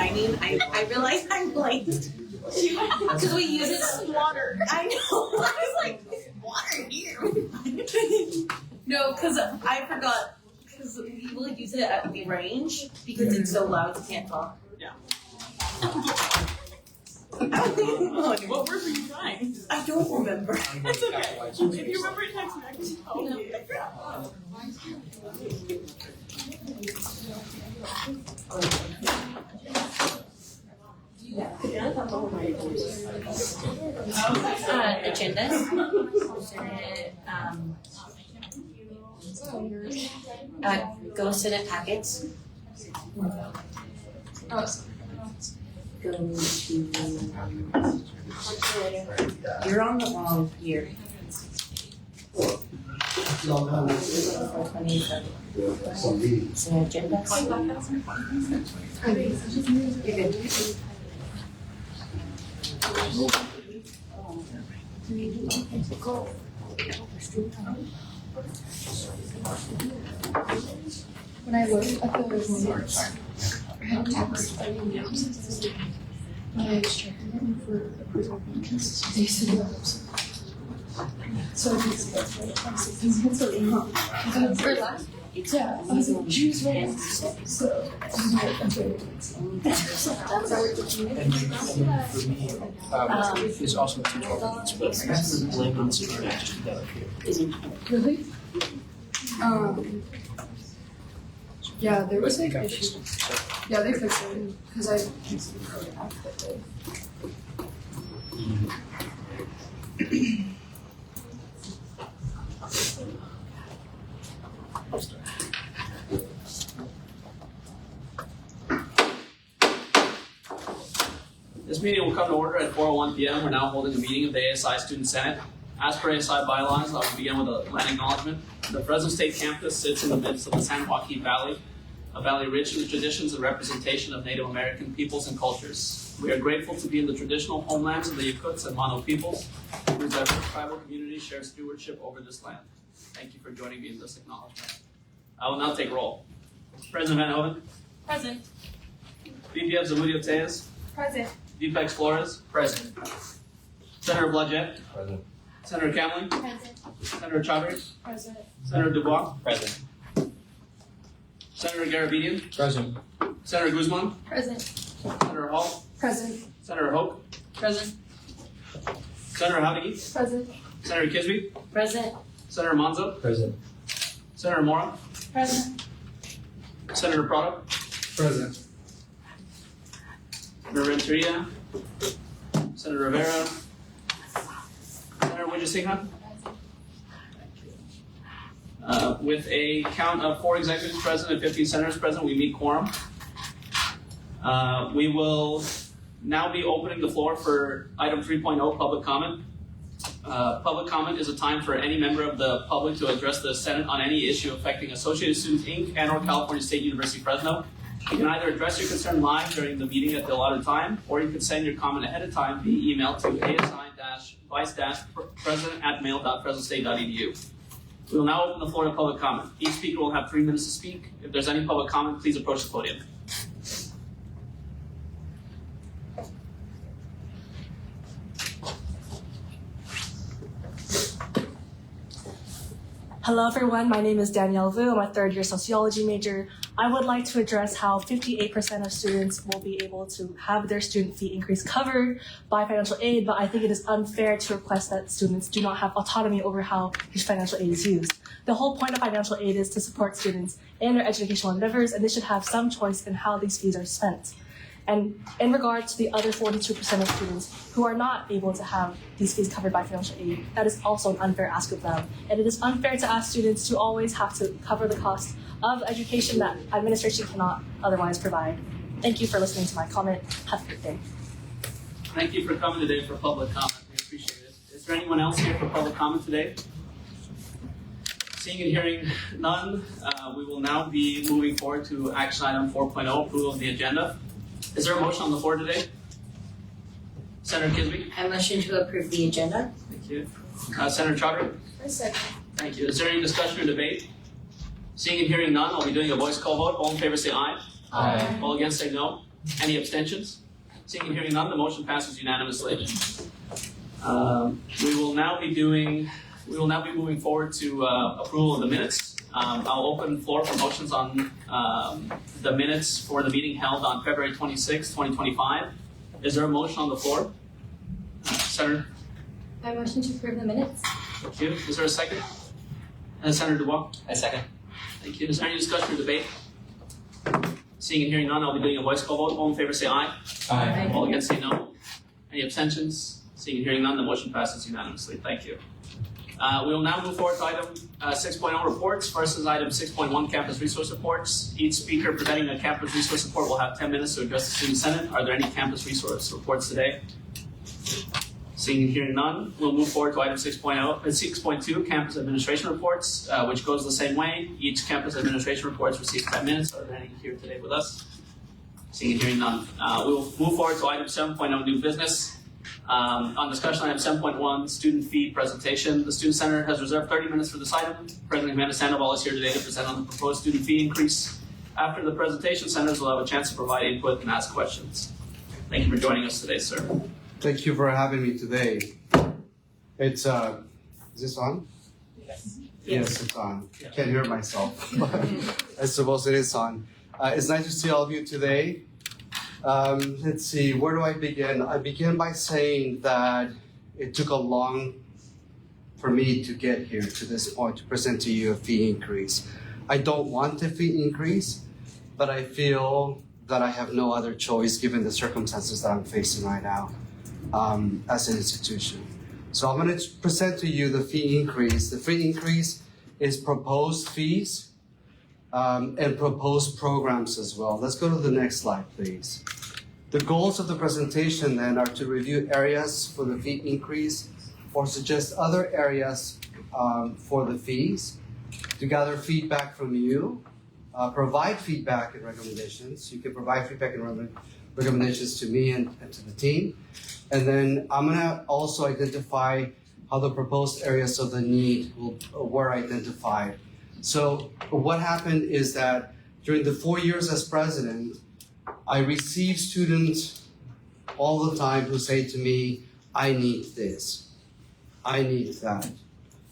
signing, I realized I'm late. Because we use it as water. I know. I was like, there's water here. No, because I forgot. Because we will use it at the range because it's so loud you can't talk. Yeah. What word were you trying? I don't remember. It's okay. If you remember it, text me. I can tell you. Agendas. Go Senate packets. Go to. You're on the wrong year. It's an agenda. You're good. When I looked at the reports, I had text when I was checking for approval because they said that. So I just got to so relax. Yeah, I was like, she was ready. So I'm like, okay. That's how we're teaching it. It's also 212 minutes, but blame on super action together here. Really? Yeah, there was like issues. Yeah, they fixed it because I This meeting will come to order at 4:01 p.m. We're now holding a meeting of the ASI Student Senate. As per ASI bylaws, I will begin with a land acknowledgement. The Fresno State campus sits in the midst of the San Joaquin Valley, a valley rich in the traditions and representation of Native American peoples and cultures. We are grateful to be in the traditional homelands of the Yakuts and Mono peoples, whose diverse tribal communities share stewardship over this land. Thank you for joining me in this acknowledgement. I will now take roll. President Van Hoven. Present. VPF Zamudio Tejas. Present. Deepex Flores. Present. Senator Blodgett. Present. Senator Camley. Present. Senator Chaudhary. Present. Senator Dubois. Present. Senator Garabedian. Present. Senator Guzman. Present. Senator Hall. Present. Senator Hoke. Present. Senator Howdy. Present. Senator Kisby. Present. Senator Monzo. Present. Senator Mora. Present. Senator Prado. Present. Senator Renteria. Senator Rivera. Senator Wijesinghe. With a count of 4 executives present and 15 senators present, we meet quorum. We will now be opening the floor for item 3.0, public comment. Public comment is a time for any member of the public to address the Senate on any issue affecting Associated Students, Inc. and or California State University, Fresno. You can either address your concern live during the meeting at the allotted time, or you can send your comment ahead of time via email to asi-vice-president@mail.fresnostate.edu. We will now open the floor to public comment. Each speaker will have 3 minutes to speak. If there's any public comment, please approach the podium. Hello everyone, my name is Danielle Vu. I'm a third-year sociology major. I would like to address how 58% of students will be able to have their student fee increase covered by financial aid, but I think it is unfair to request that students do not have autonomy over how this financial aid is used. The whole point of financial aid is to support students in their educational endeavors, and they should have some choice in how these fees are spent. And in regard to the other 42% of students who are not able to have these fees covered by financial aid, that is also an unfair ask of them. And it is unfair to ask students to always have to cover the cost of education that administration cannot otherwise provide. Thank you for listening to my comment. Have a good day. Thank you for coming today for public comment. We appreciate it. Is there anyone else here for public comment today? Seeing and hearing none, we will now be moving forward to action item 4.0, approval of the agenda. Is there a motion on the floor today? Senator Kisby? I motion to approve the agenda. Thank you. Senator Chaudhary? For a second. Thank you. Is there any discussion or debate? Seeing and hearing none, I'll be doing a voice call vote. All in favor say aye. Aye. All against say no. Any abstentions? Seeing and hearing none, the motion passes unanimously. We will now be moving forward to approval of the minutes. I'll open the floor for motions on the minutes for the meeting held on February 26, 2025. Is there a motion on the floor? Senator? I motion to approve the minutes. Thank you. Is there a second? Senator Dubois? I second. Thank you. Is there any discussion or debate? Seeing and hearing none, I'll be doing a voice call vote. All in favor say aye. Aye. All against say no. Any abstentions? Seeing and hearing none, the motion passes unanimously. Thank you. We will now move forward to item 6.0 reports. First is item 6.1 campus resource reports. Each speaker presenting a campus resource report will have 10 minutes to address the student senate. Are there any campus resource reports today? Seeing and hearing none, we'll move forward to item 6.2 campus administration reports, which goes the same way. Each campus administration report receives 10 minutes. Are there any here today with us? Seeing and hearing none. We will move forward to item 7.0 new business. On discussion item 7.1, student fee presentation. The Student Center has reserved 30 minutes for this item. President Amanda Sandoval is here today to present on the proposed student fee increase. After the presentation, senators will have a chance to provide input and ask questions. Thank you for joining us today, sir. Thank you for having me today. It's, is this on? Yes, it's on. I can't hear myself, but I suppose it is on. It's nice to see all of you today. Let's see, where do I begin? I begin by saying that it took a long for me to get here to this point to present to you a fee increase. I don't want a fee increase, but I feel that I have no other choice given the circumstances that I'm facing right now as an institution. So I'm going to present to you the fee increase. The fee increase is proposed fees and proposed programs as well. Let's go to the next slide, please. The goals of the presentation then are to review areas for the fee increase or suggest other areas for the fees, to gather feedback from you, provide feedback and recommendations. You can provide feedback and recommendations to me and to the team. And then I'm gonna also identify how the proposed areas of the need were identified. So what happened is that during the 4 years as president, I receive students all the time who say to me, I need this, I need that.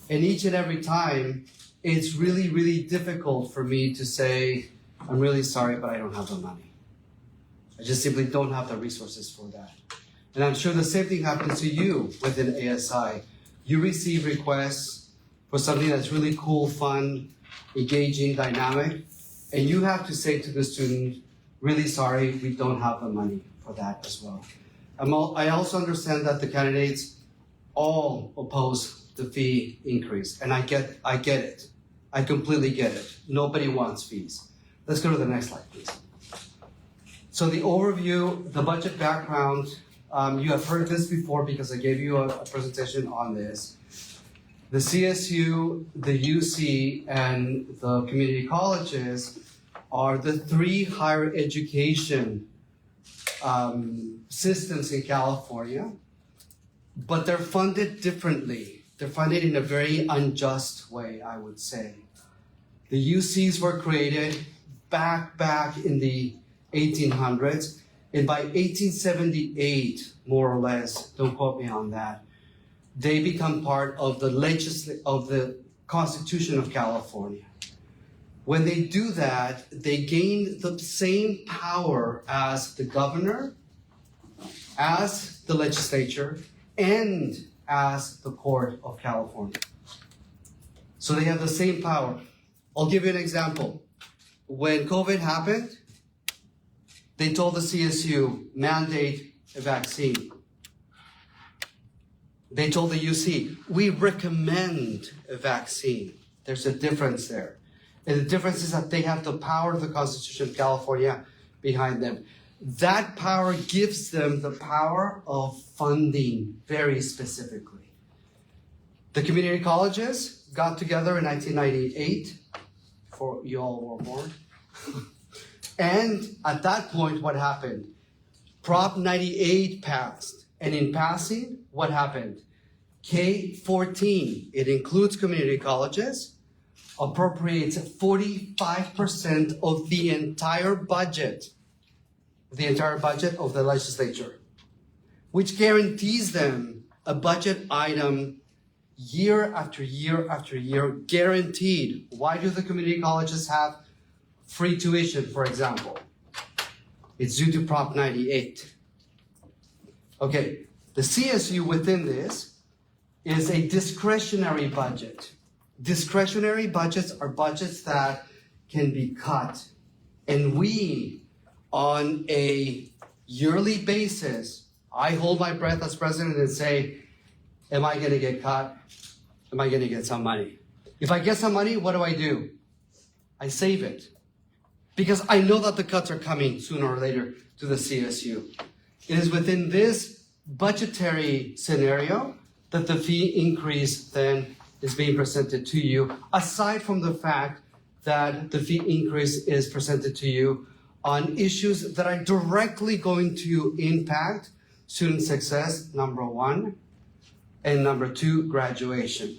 And each and every time, it's really, really difficult for me to say, I'm really sorry, but I don't have the money. I just simply don't have the resources for that. And I'm sure the same thing happens to you within ASI. You receive requests for something that's really cool, fun, engaging, dynamic, and you have to say to the student, really sorry, we don't have the money for that as well. I also understand that the candidates all oppose the fee increase, and I get it. I completely get it. Nobody wants fees. Let's go to the next slide, please. So the overview, the budget background, you have heard this before because I gave you a presentation on this. The CSU, the UC, and the community colleges are the three higher education systems in California, but they're funded differently. They're funded in a very unjust way, I would say. The UCs were created back in the 1800s, and by 1878, more or less, don't quote me on that, they become part of the Constitution of California. When they do that, they gain the same power as the governor, as the legislature, and as the Court of California. So they have the same power. I'll give you an example. When COVID happened, they told the CSU, mandate a vaccine. They told the UC, we recommend a vaccine. There's a difference there. And the difference is that they have the power of the Constitution of California behind them. That power gives them the power of funding very specifically. The community colleges got together in 1998, for you all were born. And at that point, what happened? Prop 98 passed. And in passing, what happened? K-14, it includes community colleges, appropriates 45% of the entire budget the entire budget of the legislature, which guarantees them a budget item year after year after year, guaranteed. Why do the community colleges have free tuition, for example? It's due to Prop 98. Okay, the CSU within this is a discretionary budget. Discretionary budgets are budgets that can be cut. And we, on a yearly basis, I hold my breath as president and say, am I gonna get cut? Am I gonna get some money? If I get some money, what do? I save it. Because I know that the cuts are coming sooner or later to the CSU. It is within this budgetary scenario that the fee increase then is being presented to you, aside from the fact that the fee increase is presented to you on issues that are directly going to impact student success, number one, and number two, graduation.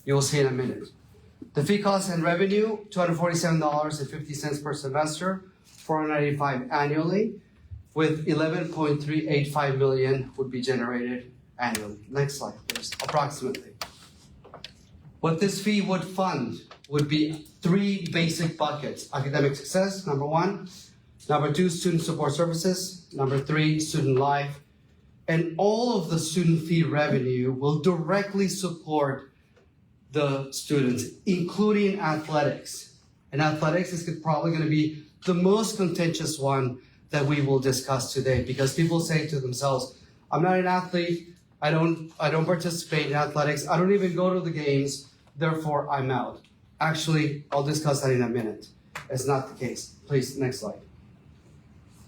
You'll see in a minute. The fee cost and revenue, $247.50 per semester, $495 annually, with 11.385 million would be generated annually. Next slide, please, approximately. What this fee would fund would be three basic buckets: academic success, number one; number two, student support services; number three, student life. And all of the student fee revenue will directly support the students, including athletics. And athletics is probably going to be the most contentious one that we will discuss today, because people say to themselves, I'm not an athlete, I don't participate in athletics, I don't even go to the games, therefore I'm out. Actually, I'll discuss that in a minute. It's not the case. Please, next slide.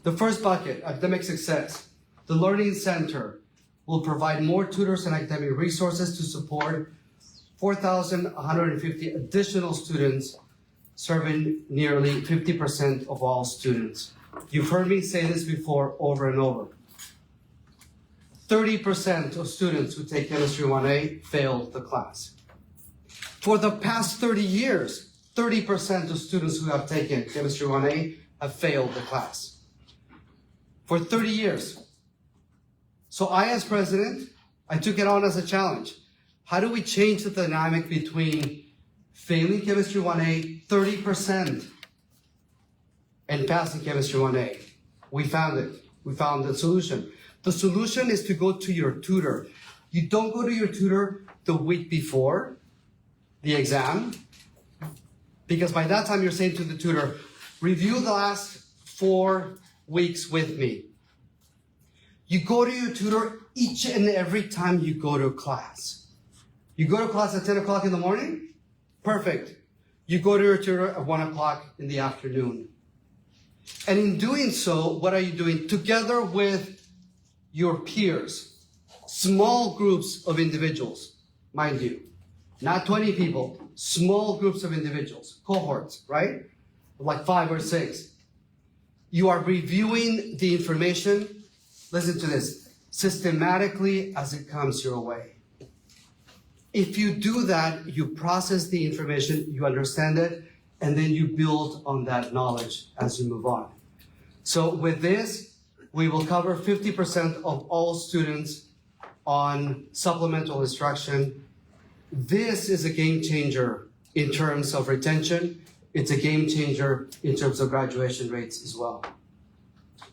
The first bucket, academic success. The Learning Center will provide more tutors and academic resources to support 4,150 additional students, serving nearly 50% of all students. You've heard me say this before over and over. 30% of students who take Chemistry 1A fail the class. For the past 30 years, 30% of students who have taken Chemistry 1A have failed the class. For 30 years. So I, as president, I took it on as a challenge. How do we change the dynamic between failing Chemistry 1A 30% and passing Chemistry 1A? We found it. We found the solution. The solution is to go to your tutor. You don't go to your tutor the week before the exam, because by that time you're saying to the tutor, review the last 4 weeks with me. You go to your tutor each and every time you go to class. You go to class at 10 o'clock in the morning? Perfect. You go to your tutor at 1 o'clock in the afternoon. And in doing so, what are you doing? Together with your peers, small groups of individuals, mind you, not 20 people, small groups of individuals, cohorts, right? Like 5 or 6. You are reviewing the information, listen to this, systematically as it comes your way. If you do that, you process the information, you understand it, and then you build on that knowledge as you move on. So with this, we will cover 50% of all students on supplemental instruction. This is a game changer in terms of retention. It's a game changer in terms of graduation rates as well.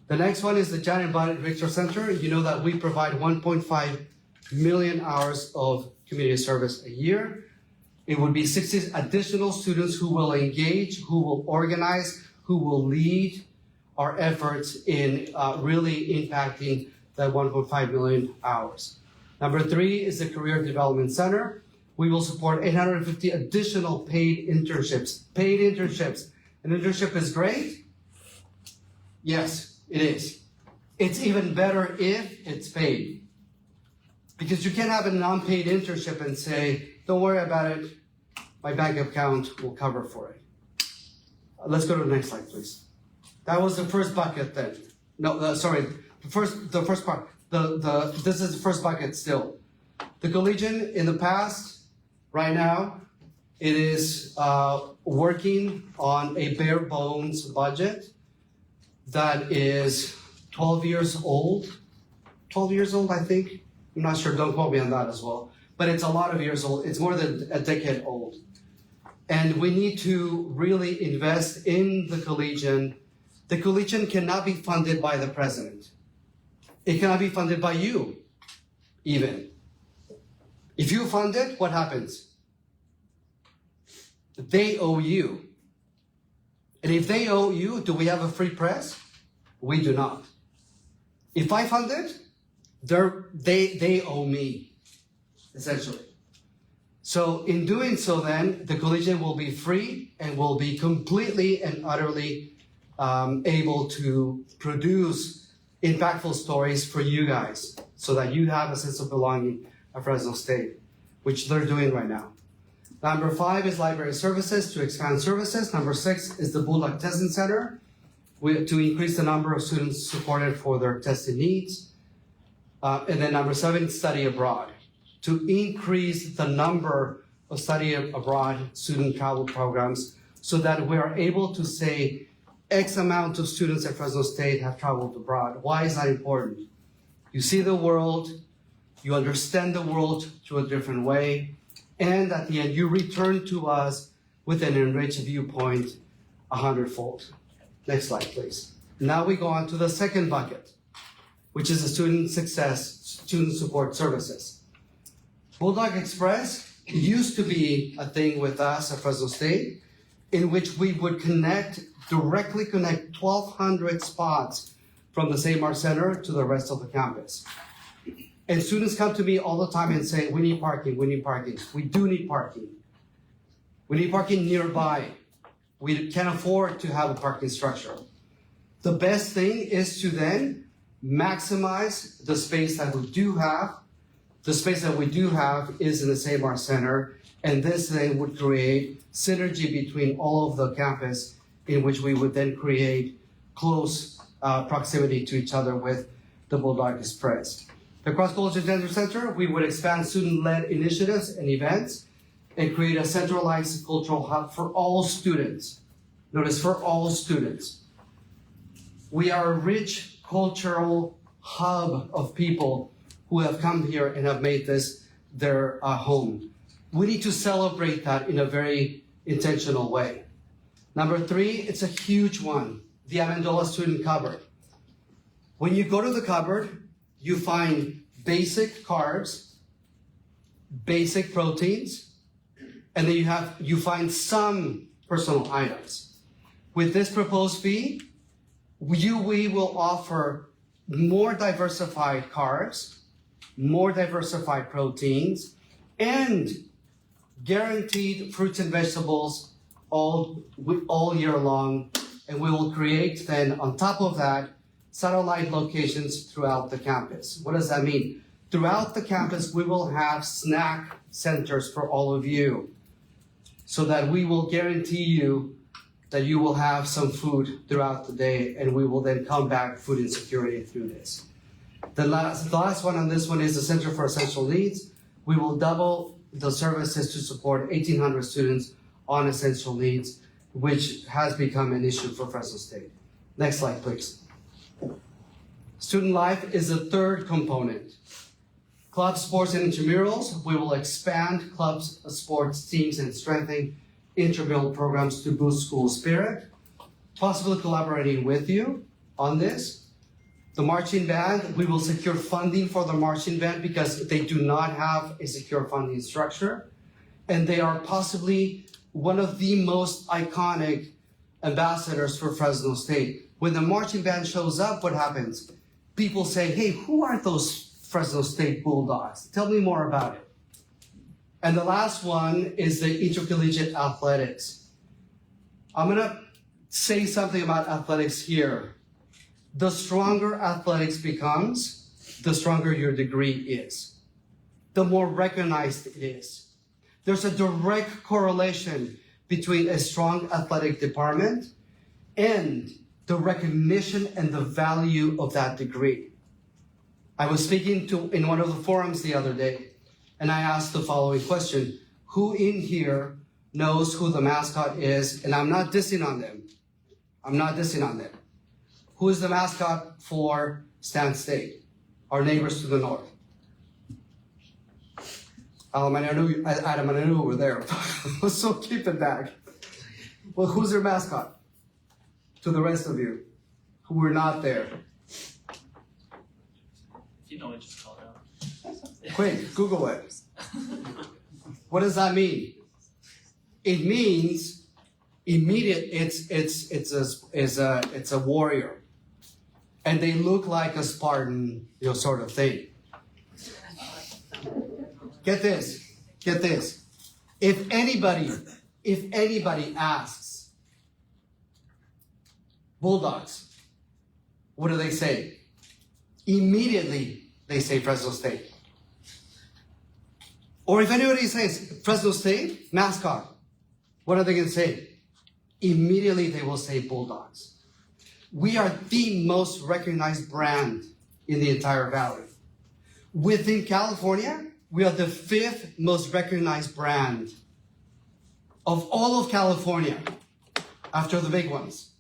The next one is the Janet Bennett Richter Center. You know that we provide 1.5 million hours of community service a year. It would be 60 additional students who will engage, who will organize, who will lead our efforts in really impacting that 1.5 million hours. Number 3 is the Career Development Center. We will support 850 additional paid internships. Paid internships. An internship is great? Yes, it is. It's even better if it's paid. Because you can't have a non-paid internship and say, don't worry about it, my bank account will cover for it. Let's go to the next slide, please. That was the first bucket then. No, sorry, the first part. This is the first bucket still. The Collegian in the past, right now, it is working on a bare bones budget. that is 12 years old. 12 years old, I think. I'm not sure, don't quote me on that as well. But it's a lot of years old. It's more than a decade old. And we need to really invest in the collegian. The collegian cannot be funded by the president. It cannot be funded by you, even. If you fund it, what happens? They owe you. And if they owe you, do we have a free press? We do not. If I fund it, they owe me, essentially. So in doing so then, the collegian will be free and will be completely and utterly able to produce impactful stories for you guys so that you have a sense of belonging at Fresno State, which they're doing right now. Number 5 is library services to expand services. Number 6 is the Bulldog Testing Center to increase the number of students supported for their testing needs. And then number 7, study abroad, to increase the number of study abroad student travel programs so that we are able to say X amount of students at Fresno State have traveled abroad. Why is that important? You see the world, you understand the world through a different way, and at the end you return to us with an enriched viewpoint 100-fold. Next slide, please. Now we go on to the second bucket, which is the student success, student support services. Bulldog Express used to be a thing with us at Fresno State in which we would directly connect 1,200 spots from the St. Mark Center to the rest of the campus. And students come to me all the time and say, we need parking, we need parking. We do need parking. We need parking nearby. We can't afford to have a parking structure. The best thing is to then maximize the space that we do have. The space that we do have is in the St. Mark Center, and this then would create synergy between all of the campus in which we would then create close proximity to each other with the Bulldog Express. The Cross-Cultural Gender Center, we would expand student-led initiatives and events and create a centralized cultural hub for all students. Notice, for all students. We are a rich cultural hub of people who have come here and have made this their home. We need to celebrate that in a very intentional way. Number 3, it's a huge one, the Amendola Student Cupboard. When you go to the cupboard, you find basic carbs, basic proteins, and then you find some personal items. With this proposed fee, we will offer more diversified carbs, more diversified proteins, and guaranteed fruits and vegetables all year long. And we will create then, on top of that, satellite locations throughout the campus. What does that mean? Throughout the campus, we will have snack centers for all of you so that we will guarantee you that you will have some food throughout the day, and we will then combat food insecurity through this. The last one on this one is the Center for Essential Needs. We will double the services to support 1,800 students on essential needs, which has become an issue for Fresno State. Next slide, please. Student life is the third component. Club sports and intramurals, we will expand clubs, sports teams, and strengthen intramural programs to boost school spirit, possibly collaborating with you on this. The marching band, we will secure funding for the marching band because they do not have a secure funding structure, and they are possibly one of the most iconic ambassadors for Fresno State. When the marching band shows up, what happens? People say, hey, who are those Fresno State Bulldogs? Tell me more about it. And the last one is the intercollegiate athletics. I'm gonna say something about athletics here. The stronger athletics becomes, the stronger your degree is. The more recognized it is. There's a direct correlation between a strong athletic department and the recognition and the value of that degree. I was speaking in one of the forums the other day, and I asked the following question: who in here knows who the mascot is? And I'm not dissing on them. I'm not dissing on them. Who is the mascot for Stan State? Our neighbors to the north. Adam, I knew you were there. So keep it back. Well, who's their mascot? To the rest of you who were not there. You know, I just called out. Quick, Google it. What does that mean? It means immediate. It's a warrior, and they look like a Spartan, sort of thing. Get this. If anybody asks, Bulldogs, what do they say? Immediately they say Fresno State. Or if anybody says Fresno State mascot, what are they going to say? Immediately they will say Bulldogs. We are the most recognized brand in the entire valley. Within California, we are the 5th most recognized brand of all of California after the big ones.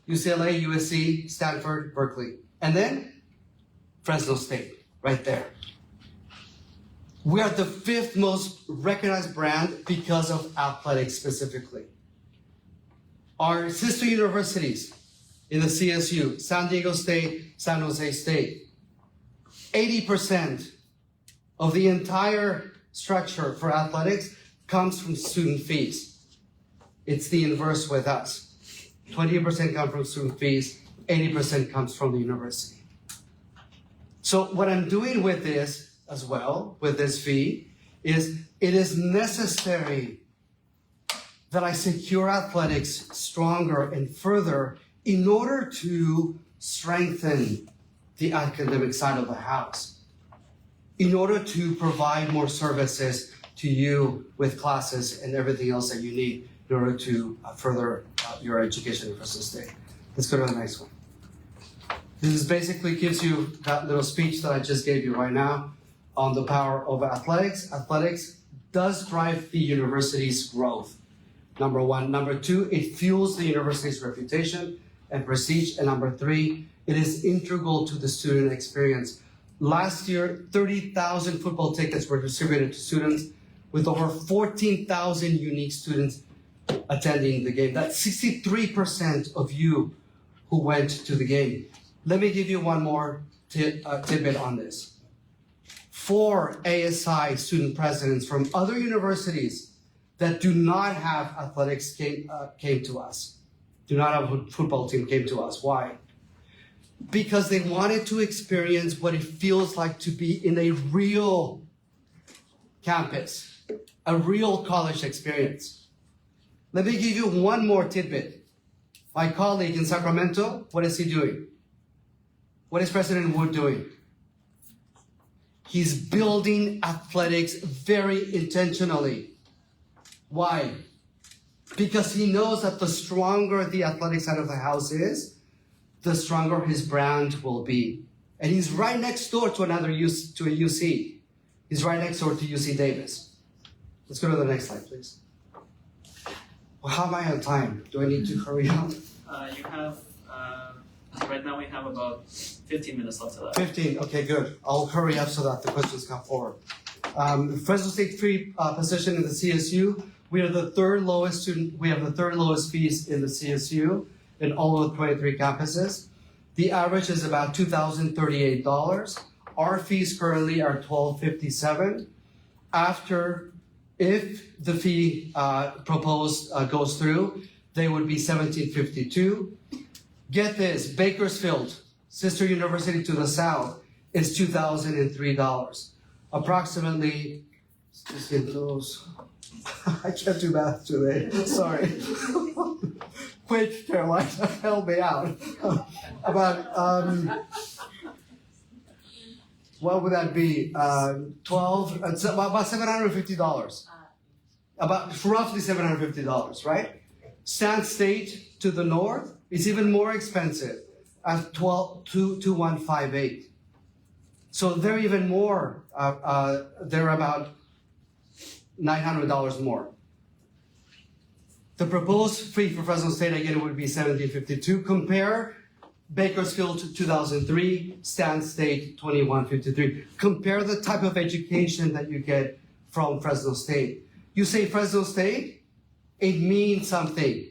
UCLA, USC, Stanford, Berkeley. And then Fresno State, right there. We are the 5th most recognized brand because of athletics specifically. Our sister universities in the CSU, San Diego State, San Jose State, 80% of the entire structure for athletics comes from student fees. It's the inverse with us. 20% come from student fees, 80% comes from the university. So what I'm doing with this as well, with this fee, is it is necessary that I secure athletics stronger and further in order to strengthen the academic side of the house, in order to provide more services to you with classes and everything else that you need in order to further your education in Fresno State. Let's go to the next one. This basically gives you that little speech that I just gave you right now on the power of athletics. Athletics does drive the university's growth, number one. Number two, it fuels the university's reputation and prestige. And number three, it is integral to the student experience. Last year, 30,000 football tickets were distributed to students with over 14,000 unique students attending the game. That's 63% of you who went to the game. Let me give you one more tidbit on this. 4 ASI student presidents from other universities that do not have athletics came to us. Do not have a football team came to us. Why? Because they wanted to experience what it feels like to be in a real campus, a real college experience. Let me give you one more tidbit. My colleague in Sacramento, what is he doing? What is President Wood doing? He's building athletics very intentionally. Why? Because he knows that the stronger the athletic side of the house is, the stronger his brand will be. And he's right next door to a UC. He's right next door to UC Davis. Let's go to the next slide, please. Well, how am I on time? Do I need to hurry up? You have, right now we have about 15 minutes left of that. 15, okay, good. I'll hurry up so that the questions come forward. Fresno State free position in the CSU. We have the third lowest fees in the CSU in all of the 23 campuses. The average is about $2,038. Our fees currently are $1,257. If the fee proposed goes through, they would be $1,752. Get this, Bakersfield, sister university to the south, is $2,003. Approximately, just get those. I can't do math today, sorry. Quick, Caroline, help me out. What would that be? It's about $750. About roughly $750, right? Stan State to the north is even more expensive at $2158. So they're even more. They're about $900 more. The proposed fee for Fresno State again would be $1,752. Compare Bakersfield 2003, Stan State 2153. Compare the type of education that you get from Fresno State. You say Fresno State, it means something.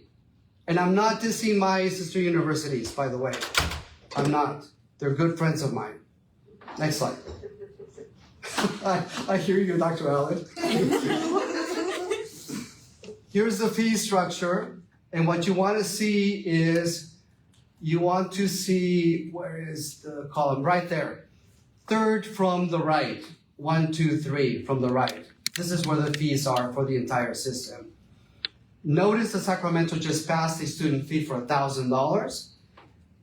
And I'm not dissing my sister universities, by the way. I'm not. They're good friends of mine. Next slide. I hear you, Dr. Allen. Here's the fee structure. And what you want to see is, you want to see, where is the column? Right there. Third from the right. 1, 2, 3 from the right. This is where the fees are for the entire system. Notice that Sacramento just passed a student fee for $1,000.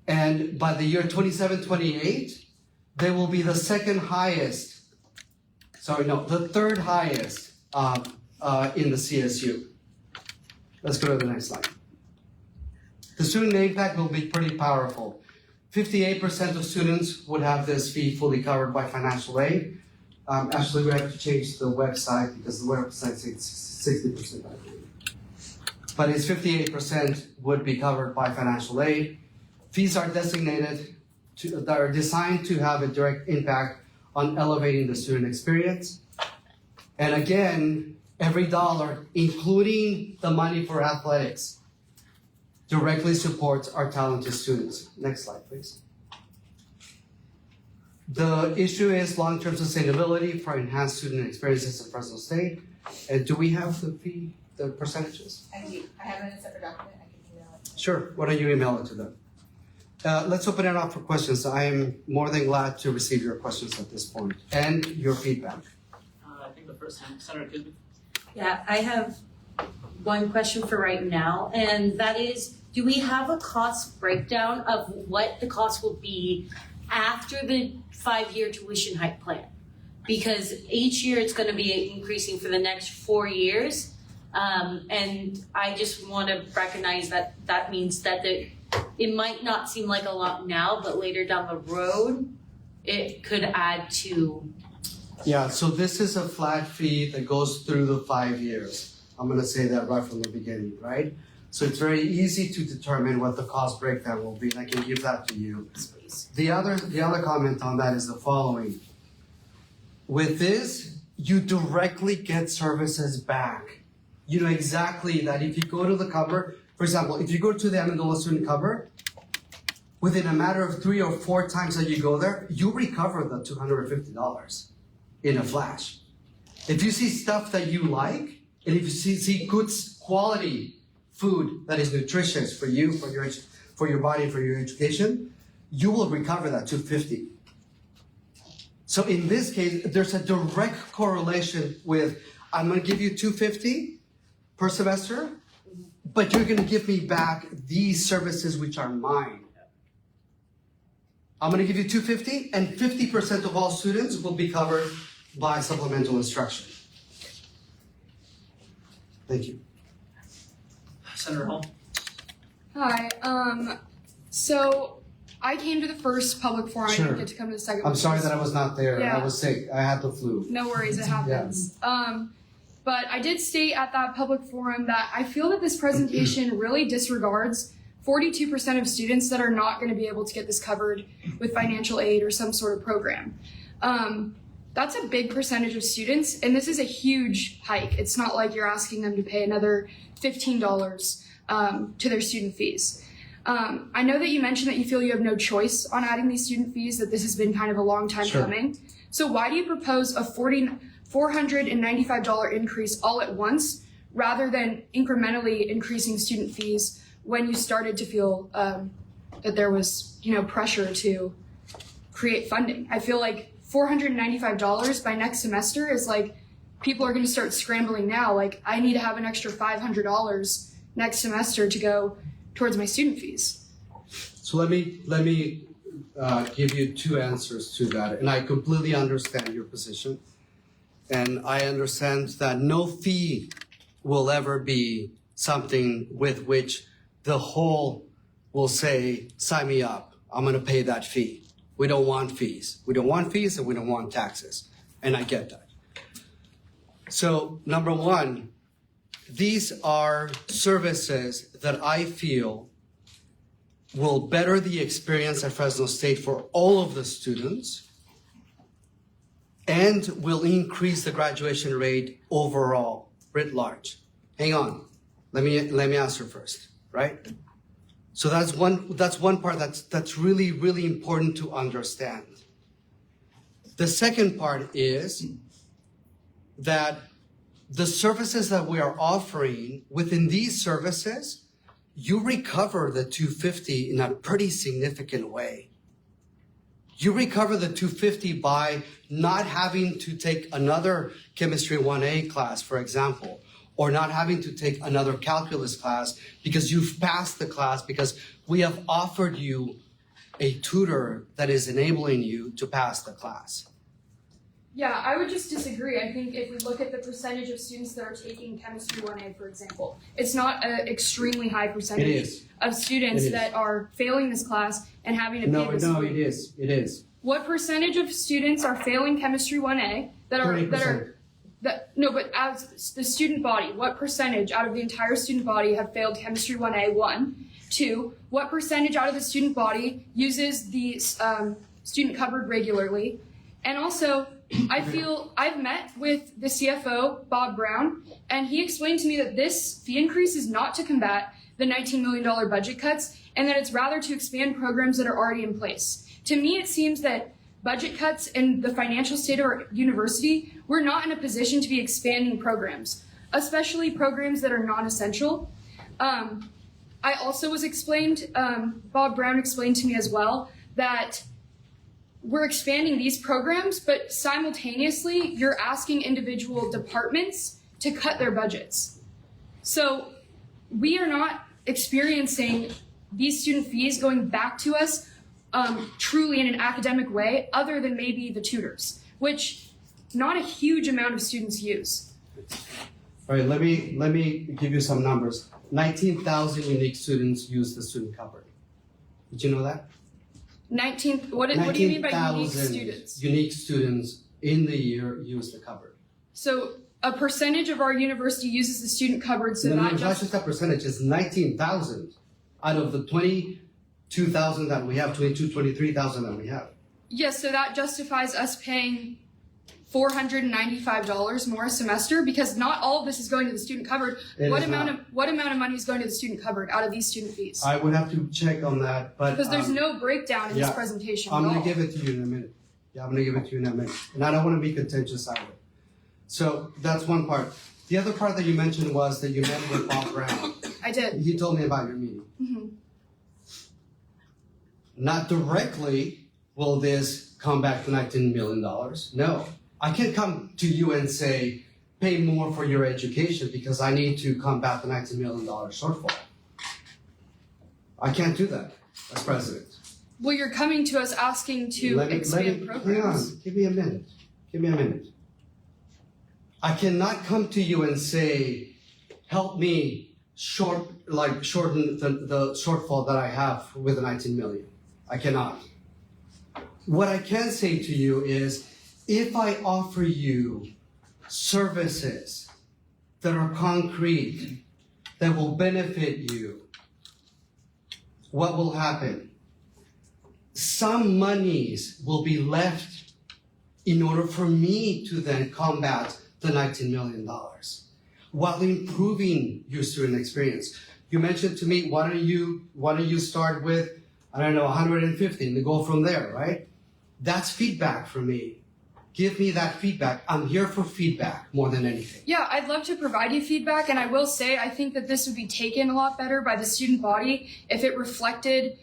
And by the year 27-28, they will be the third highest in the CSU. Let's go to the next slide. The student impact will be pretty powerful. 58% of students would have this fee fully covered by financial aid. Actually, we have to change the website because the website says 60%, I believe. But it's 58% would be covered by financial aid. Fees are designated that are designed to have a direct impact on elevating the student experience. And again, every dollar, including the money for athletics, directly supports our talented students. Next slide, please. The issue is long-term sustainability for enhanced student experiences in Fresno State. And do we have the percentages? I do. I have it in a separate document. I can email it. Sure. Why don't you email it to them? Let's open it up for questions. I am more than glad to receive your questions at this point and your feedback. I think the first hand, Senator Kisby. Yeah, I have one question for right now, and that is, do we have a cost breakdown of what the cost will be after the 5-year tuition hike plan? Because each year it's going to be increasing for the next 4 years, and I just want to recognize that that means that it might not seem like a lot now, but later down the road, it could add to. Yeah, so this is a flat fee that goes through the 5 years. I'm going to say that right from the beginning, right? So it's very easy to determine what the cost breakdown will be, and I can give that to you. The other comment on that is the following. With this, you directly get services back. You know exactly that if you go to the cover, for example, if you go to the Amendola student cover, within a matter of 3 or 4 times that you go there, you recover the $250 in a flash. If you see stuff that you like, and if you see good quality food that is nutritious for you, for your body, for your education, you will recover that $250. So in this case, there's a direct correlation with, I'm going to give you $250 per semester, but you're going to give me back these services which are mine. I'm going to give you $250, and 50% of all students will be covered by supplemental instruction. Thank you. Senator Hall. Hi. So I came to the first public forum. Sure. I didn't get to come to the second. I'm sorry that I was not there. Yeah. I was sick. I had the flu. No worries, it happens. But I did state at that public forum that I feel that this presentation really disregards 42% of students that are not going to be able to get this covered with financial aid or some sort of program. That's a big percentage of students, and this is a huge hike. It's not like you're asking them to pay another $15 to their student fees. I know that you mentioned that you feel you have no choice on adding these student fees, that this has been kind of a long time coming. So why do you propose a $495 increase all at once rather than incrementally increasing student fees when you started to feel that there was, pressure to create funding? I feel like $495 by next semester is like, people are going to start scrambling now. Like, I need to have an extra $500 next semester to go towards my student fees. So let me give you 2 answers to that, and I completely understand your position, and I understand that no fee will ever be something with which the whole will say, sign me up, I'm going to pay that fee. We don't want fees. We don't want fees, and we don't want taxes, and I get that. So number 1, these are services that I feel will better the experience at Fresno State for all of the students and will increase the graduation rate overall, writ large. Hang on, let me answer first, right? So that's one part that's really, really important to understand. The second part is that the services that we are offering, within these services, you recover the 250 in a pretty significant way. You recover the 250 by not having to take another Chemistry 1A class, for example, or not having to take another calculus class because you've passed the class because we have offered you a tutor that is enabling you to pass the class. Yeah, I would just disagree. I think if we look at the percentage of students that are taking Chemistry 1A, for example, it's not an extremely high percentage of students that are failing this class and having to pay this fee. No, it is. What percentage of students are failing Chemistry 1A but as the student body, what percentage out of the entire student body have failed Chemistry 1A, 1? 2, what percentage out of the student body uses the student cupboard regularly? And also, I feel I've met with the CFO, Bob Brown, and he explained to me that this fee increase is not to combat the $19 million budget cuts, and that it's rather to expand programs that are already in place. To me, it seems that budget cuts and the financial state of our university, we're not in a position to be expanding programs, especially programs that are non-essential. I also was explained, Bob Brown explained to me as well, that we're expanding these programs, but simultaneously, you're asking individual departments to cut their budgets. So we are not experiencing these student fees going back to us truly in an academic way, other than maybe the tutors, which not a huge amount of students use. All right, let me give you some numbers. 19,000 unique students use the student cupboard. Did you know that? 19, what do you mean by unique students? Unique students in the year use the cupboard. So a percentage of our university uses the student cupboard, so No, it's not just a percentage, it's 19,000 out of the 22,000 that we have, 23,000 that we have. Yes, so that justifies us paying $495 more a semester, because not all of this is going to the student cupboard. What amount of money is going to the student cupboard out of these student fees? I would have to check on that, but because there's no breakdown in this presentation. I'm at going all. to give it to you in a minute. Yeah, I'm going to give it to you in a minute, and I don't want to be contentious either. So that's one part. The other part that you mentioned was that you met with Bob Brown. I did. He told me about your meeting. Mm-hmm. Not directly will this come back to $19 million. No. I can't come to you and say, pay more for your education because I need to combat the $19 million shortfall. I can't do that as president. Well, you're coming to us asking to expand programs. Hang on, give me a minute. I cannot come to you and say, help me shorten the shortfall that I have with the 19 million. I cannot. What I can say to you is, if I offer you services that are concrete, that will benefit you, what will happen? Some monies will be left in order for me to then combat the $19 million while improving your student experience. You mentioned to me, why don't you start with, I don't know, 150 and go from there, right? That's feedback for me. Give me that feedback. I'm here for feedback more than anything. Yeah, I'd love to provide you feedback, and I will say I think that this would be taken a lot better by the student body if it reflected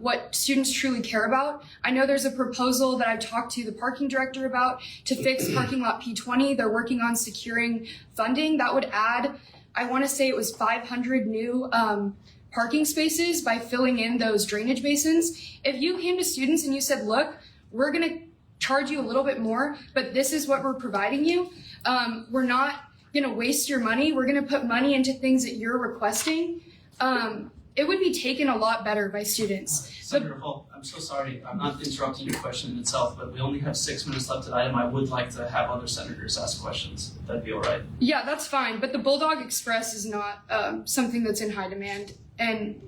what students truly care about. I know there's a proposal that I've talked to the parking director about to fix parking lot P20. They're working on securing funding. That would add, I want to say it was 500 new parking spaces by filling in those drainage basins. If you came to students and you said, look, we're going to charge you a little bit more, but this is what we're providing you. We're not going to waste your money. We're going to put money into things that you're requesting. It would be taken a lot better by students. Senator Hall, I'm so sorry. I'm not interrupting your question in itself, but we only have 6 minutes left at item. I would like to have other senators ask questions. That'd be all right. Yeah, that's fine. But the Bulldog Express is not something that's in high demand, and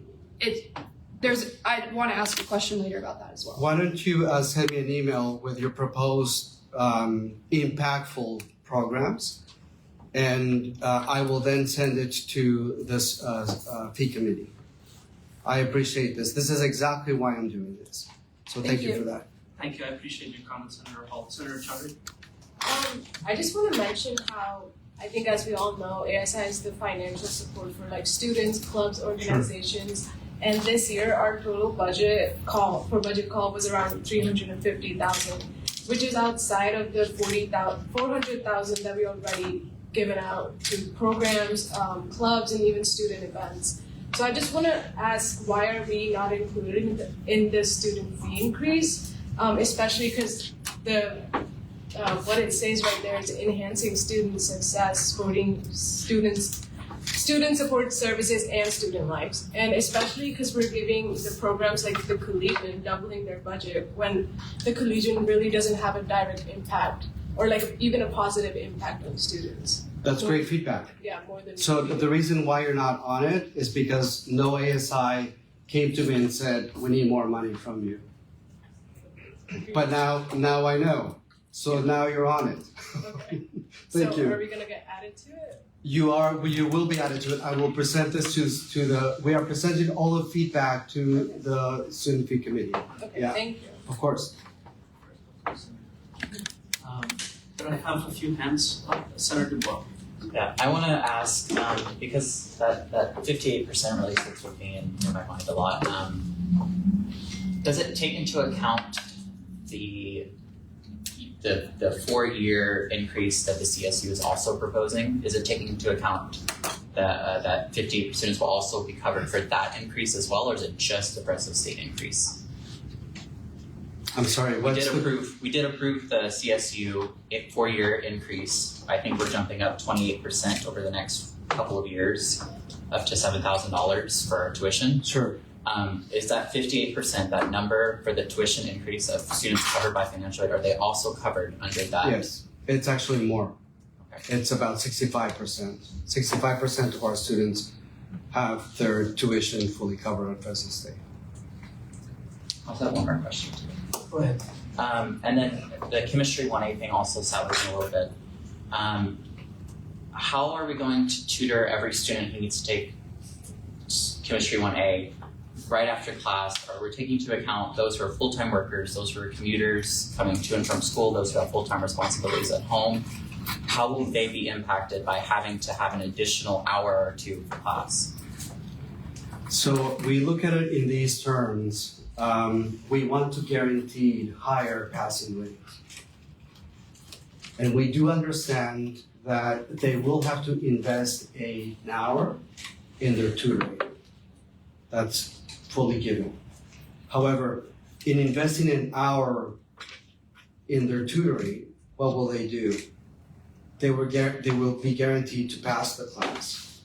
I want to ask a question later about that as well. Why don't you send me an email with your proposed impactful programs, and I will then send it to this fee committee. I appreciate this. This is exactly why I'm doing this. So thank you for that. Thank you. I appreciate your comments, Senator Hall. Senator Chowdhury. I just want to mention how I think, as we all know, ASI is the financial support for like students, clubs, organizations. And this year, our total budget call was around $350,000, which is outside of the $400,000 that we already given out to programs, clubs, and even student events. So I just want to ask, why are we not included in the student fee increase, especially because the what it says right there is enhancing student success, supporting student support services and student lives. And especially because we're giving the programs like the Collegian doubling their budget when the Collegian really doesn't have a direct impact or like even a positive impact on students. That's great feedback. Yeah, more than. So the reason why you're not on it is because no ASI came to me and said, we need more money from you. But now I know. So now you're on it. Okay. Thank you. Are we gonna get added to it? You will be added to it. I will present this we are presenting all the feedback to the student fee committee. Okay, Yeah. thank you. Of course. But I have a few hands. Senator Dubois. Yeah, I want to ask, because that 58% really sits with me in my mind a lot. Does it take into account the 4-year increase that the CSU is also proposing? Is it taking into account that 58% students will also be covered for that increase as well, or is it just the Fresno State increase? I'm sorry. We did approve the CSU 4-year increase. I think we're jumping up 28% over the next couple of years, up to $7,000 for our tuition. Sure. Is that 58%, that number for the tuition increase of students covered by financial aid, are they also covered under that? Yes, it's actually more. Okay. It's about 65%. 65% of our students have their tuition fully covered at Fresno State. I also have one more question too. Go ahead. And then the chemistry 1A thing also sat with me a little bit. How are we going to tutor every student who needs to take chemistry 1A right after class? Are we taking into account those who are full-time workers, those who are commuters coming to and from school, those who have full-time responsibilities at home? How will they be impacted by having to have an additional hour or two for class? So we look at it in these terms. We want to guarantee higher passing rates. And we do understand that they will have to invest an hour in their tutoring. That's fully given. However, in investing an hour in their tutoring, what will they do? They will be guaranteed to pass the class.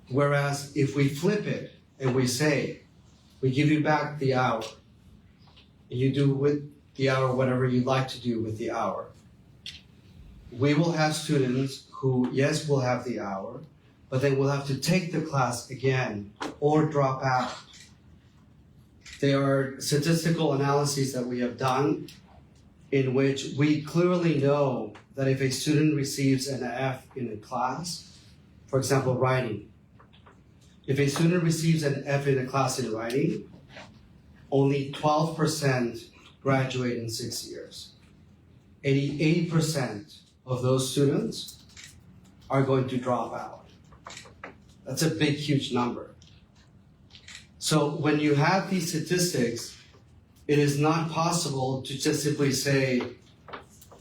Whereas if we flip it and we say, we give you back the hour, and you do with the hour whatever you'd like to do with the hour, we will have students who, yes, will have the hour, but they will have to take the class again or drop out. There are statistical analyses that we have done in which we clearly know that if a student receives an F in a class, for example, writing, if a student receives an F in a class in writing, only 12% graduate in 6 years. 88% of those students are going to drop out. That's a big, huge number. So when you have these statistics, it is not possible to just simply say,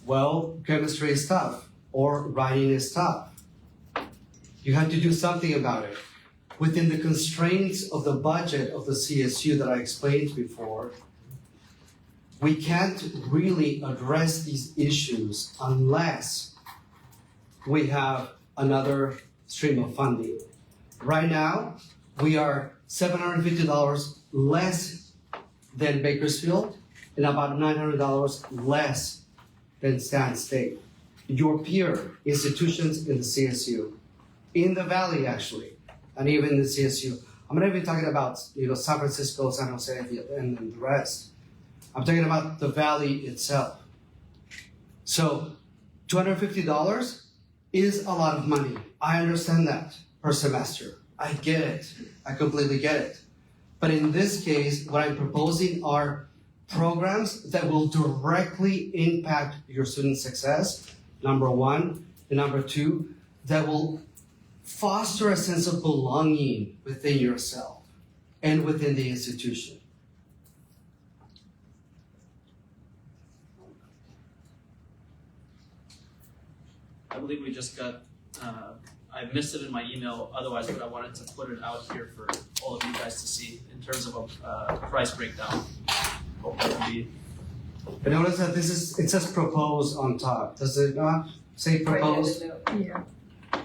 well, chemistry is tough or writing is tough. You have to do something about it. Within the constraints of the budget of the CSU that I explained before, we can't really address these issues unless we have another stream of funding. Right now, we are $750 less than Bakersfield and about $900 less than Stan State. Your peer institutions in the CSU, in the Valley actually, and even in the CSU, I'm not even talking about, San Francisco, San Jose, and the rest. I'm talking about the valley itself. So $250 is a lot of money. I understand that per semester. I get it. I completely get it. But in this case, what I'm proposing are programs that will directly impact your student success, number one. And number two, that will foster a sense of belonging within yourself and within the institution. I believe we just got, I missed it in my email otherwise, but I wanted to put it out here for all of you guys to see in terms of a price breakdown. Hope that will be. But notice that it says propose on top. Does it not say propose? Yeah.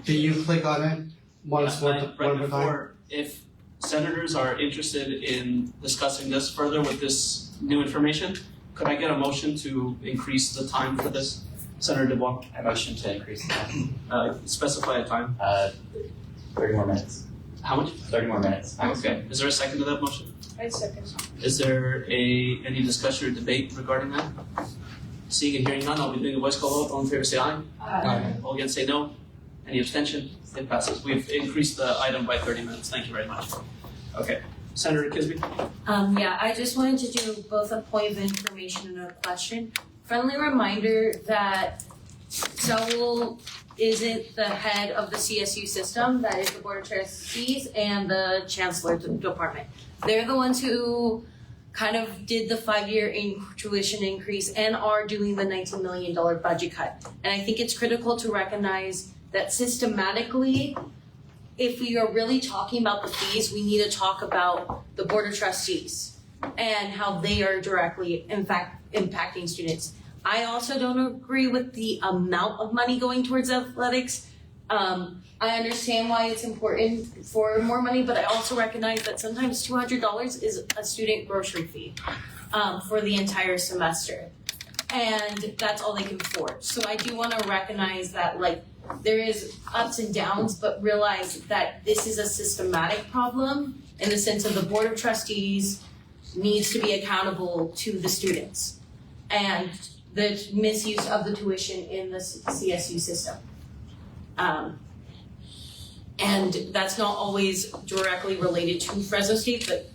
Can you click on it one more time? If senators are interested in discussing this further with this new information, could I get a motion to increase the time for this? Senator Dubois, I motion to increase the time. specify a time. 30 more minutes. How much? 30 more minutes. Okay. Is there a second to that motion? I second. Is there any discussion or debate regarding that? Seeing and hearing none, I'll be doing a voice call vote. All in favor say aye. Aye. All against say no. Any abstention? It passes. We've increased the item by 30 minutes. Thank you very much. Okay. Senator Kisby? Yeah, I just wanted to do both a point of information and a question. Friendly reminder that Saul isn't the head of the CSU system, that is the Board of Trustees and the Chancellor's Department. They're the ones who kind of did the 5-year tuition increase and are doing the $19 million budget cut. And I think it's critical to recognize that systematically, if we are really talking about the fees, we need to talk about the Board of Trustees and how they are directly, in fact, impacting students. I also don't agree with the amount of money going towards athletics. I understand why it's important for more money, but I also recognize that sometimes $200 is a student grocery fee for the entire semester. And that's all they can afford. So I do want to recognize that, like, there is ups and downs, but realize that this is a systematic problem in the sense of the Board of Trustees needs to be accountable to the students and the misuse of the tuition in the CSU system. And that's not always directly related to Fresno State, but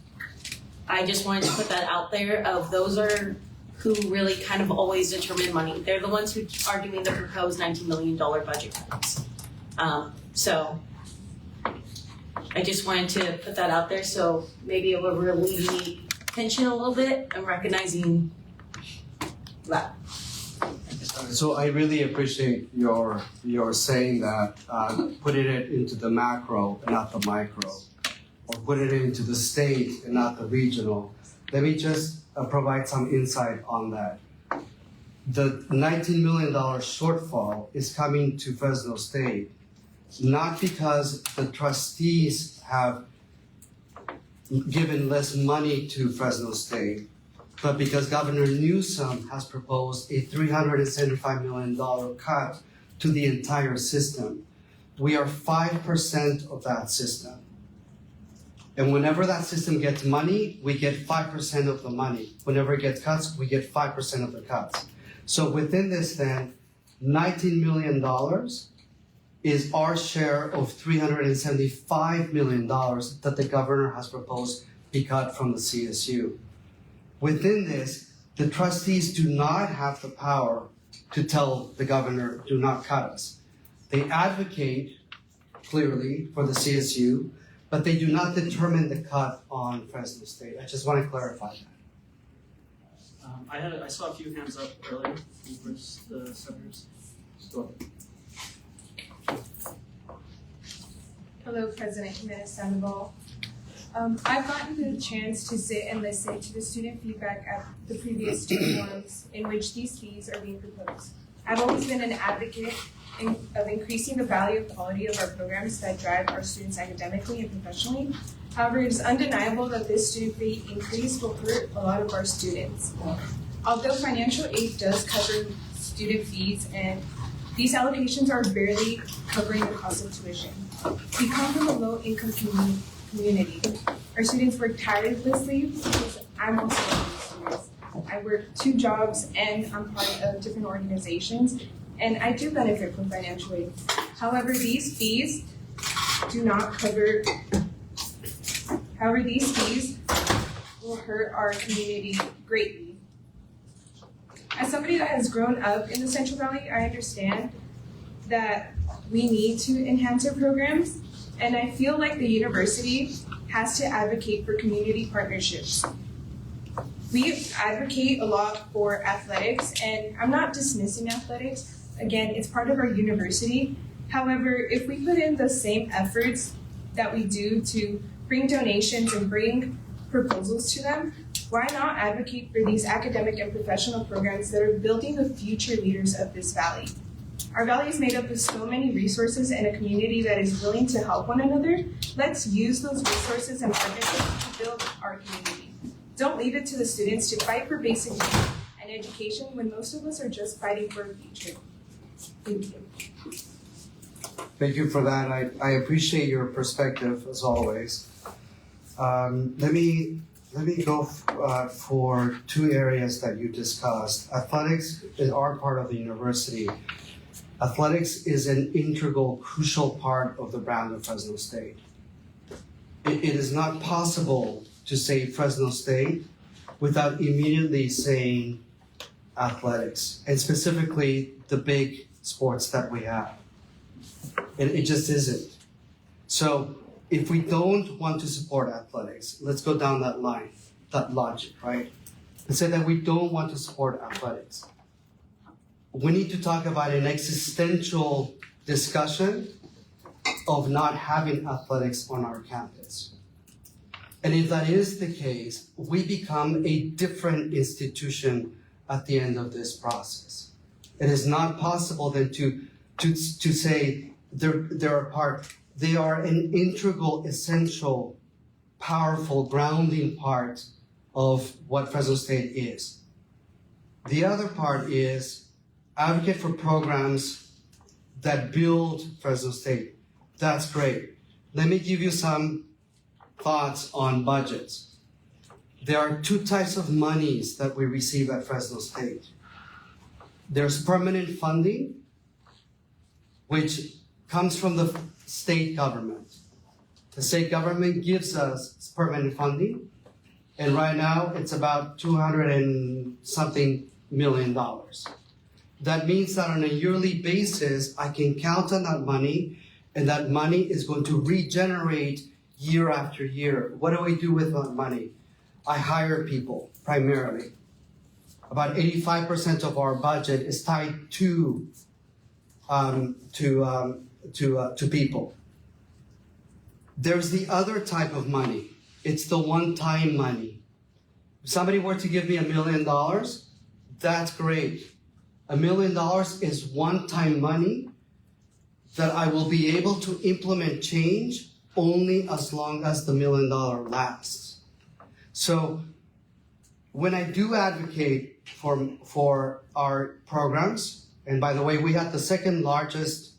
I just wanted to put that out there of those are who really kind of always determine money. They're the ones who are doing the proposed $19 million budget cuts. So I just wanted to put that out there so maybe it will relieve tension a little bit and recognizing that. So I really appreciate your saying that, putting it into the macro and not the micro, or put it into the state and not the regional. Let me just provide some insight on that. The $19 million shortfall is coming to Fresno State, not because the trustees have given less money to Fresno State, but because Governor Newsom has proposed a $375 million cut to the entire system. We are 5% of that system. And whenever that system gets money, we get 5% of the money. Whenever it gets cuts, we get 5% of the cuts. So within this then, $19 million is our share of $375 million that the governor has proposed be cut from the CSU. Within this, the trustees do not have the power to tell the governor, do not cut us. They advocate clearly for the CSU, but they do not determine the cut on Fresno State. I just want to clarify that. I saw a few hands up earlier. Where's the senators? Go ahead. Hello, President Jimenez Sandoval. I've gotten the chance to sit and listen to the student feedback at the previous two forums in which these fees are being proposed. I've always been an advocate of increasing the value and quality of our programs that drive our students academically and professionally. However, it is undeniable that this student fee increase will hurt a lot of our students. Although financial aid does cover student fees, and these allocations are barely covering the cost of tuition. We come from a low-income community. Our students work tirelessly because I'm also one of these students. I work 2 jobs and I'm part of different organizations, and I do benefit from financial aid. However, these fees will hurt our community greatly. As somebody that has grown up in the Central Valley, I understand that we need to enhance our programs, and I feel like the university has to advocate for community partnerships. We advocate a lot for athletics, and I'm not dismissing athletics. Again, it's part of our university. However, if we put in the same efforts that we do to bring donations and bring proposals to them, why not advocate for these academic and professional programs that are building the future leaders of this valley? Our valley is made up of so many resources and a community that is willing to help one another. Let's use those resources and partnerships to build our community. Don't leave it to the students to fight for basic needs and education when most of us are just fighting for a future. Thank you. Thank you for that. I appreciate your perspective as always. Let me go for 2 areas that you discussed. Athletics is our part of the university. Athletics is an integral, crucial part of the brand of Fresno State. It is not possible to say Fresno State without immediately saying athletics, and specifically the big sports that we have. And it just isn't. So if we don't want to support athletics, let's go down that line, that logic, right? And say that we don't want to support athletics. We need to talk about an existential discussion of not having athletics on our campus. And if that is the case, we become a different institution at the end of this process. It is not possible then to say they're a part. They are an integral, essential, powerful, grounding part of what Fresno State is. The other part is advocate for programs that build Fresno State. That's great. Let me give you some thoughts on budgets. There are 2 types of monies that we receive at Fresno State. There's permanent funding, which comes from the state government. The state government gives us permanent funding, and right now it's about $200 and something million. That means that on a yearly basis, I can count on that money, and that money is going to regenerate year after year. What do we do with that money? I hire people primarily. About 85% of our budget is tied to people. There's the other type of money. It's the one-time money. If somebody were to give me $1 million, that's great. $1 million is one-time money that I will be able to implement change only as long as the $1 million lasts. So when I do advocate for our programs, and by the way, we had the second highest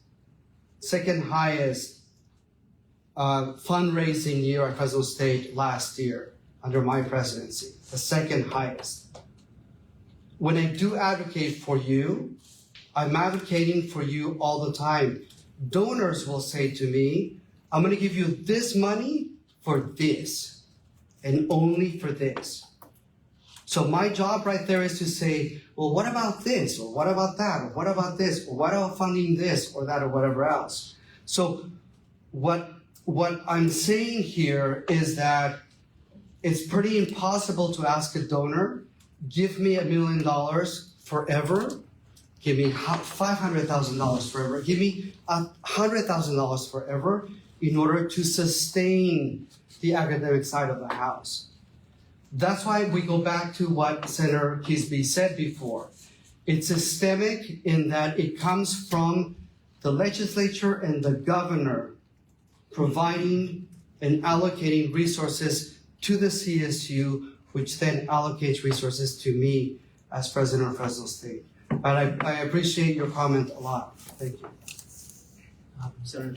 fundraising year at Fresno State last year under my presidency, the second highest. When I do advocate for you, I'm advocating for you all the time. Donors will say to me, I'm going to give you this money for this, and only for this. So my job right there is to say, well, what about this? Or what about that? Or what about this? Or what about funding this or that or whatever else? So what I'm saying here is that it's pretty impossible to ask a donor, give me $1 million forever, give me $500,000 forever, give me $100,000 forever in order to sustain the academic side of the house. That's why we go back to what Senator Kisby said before. It's systemic in that it comes from the legislature and the governor providing and allocating resources to the CSU, which then allocates resources to me as president of Fresno State. But I appreciate your comment a lot. Thank you. Senator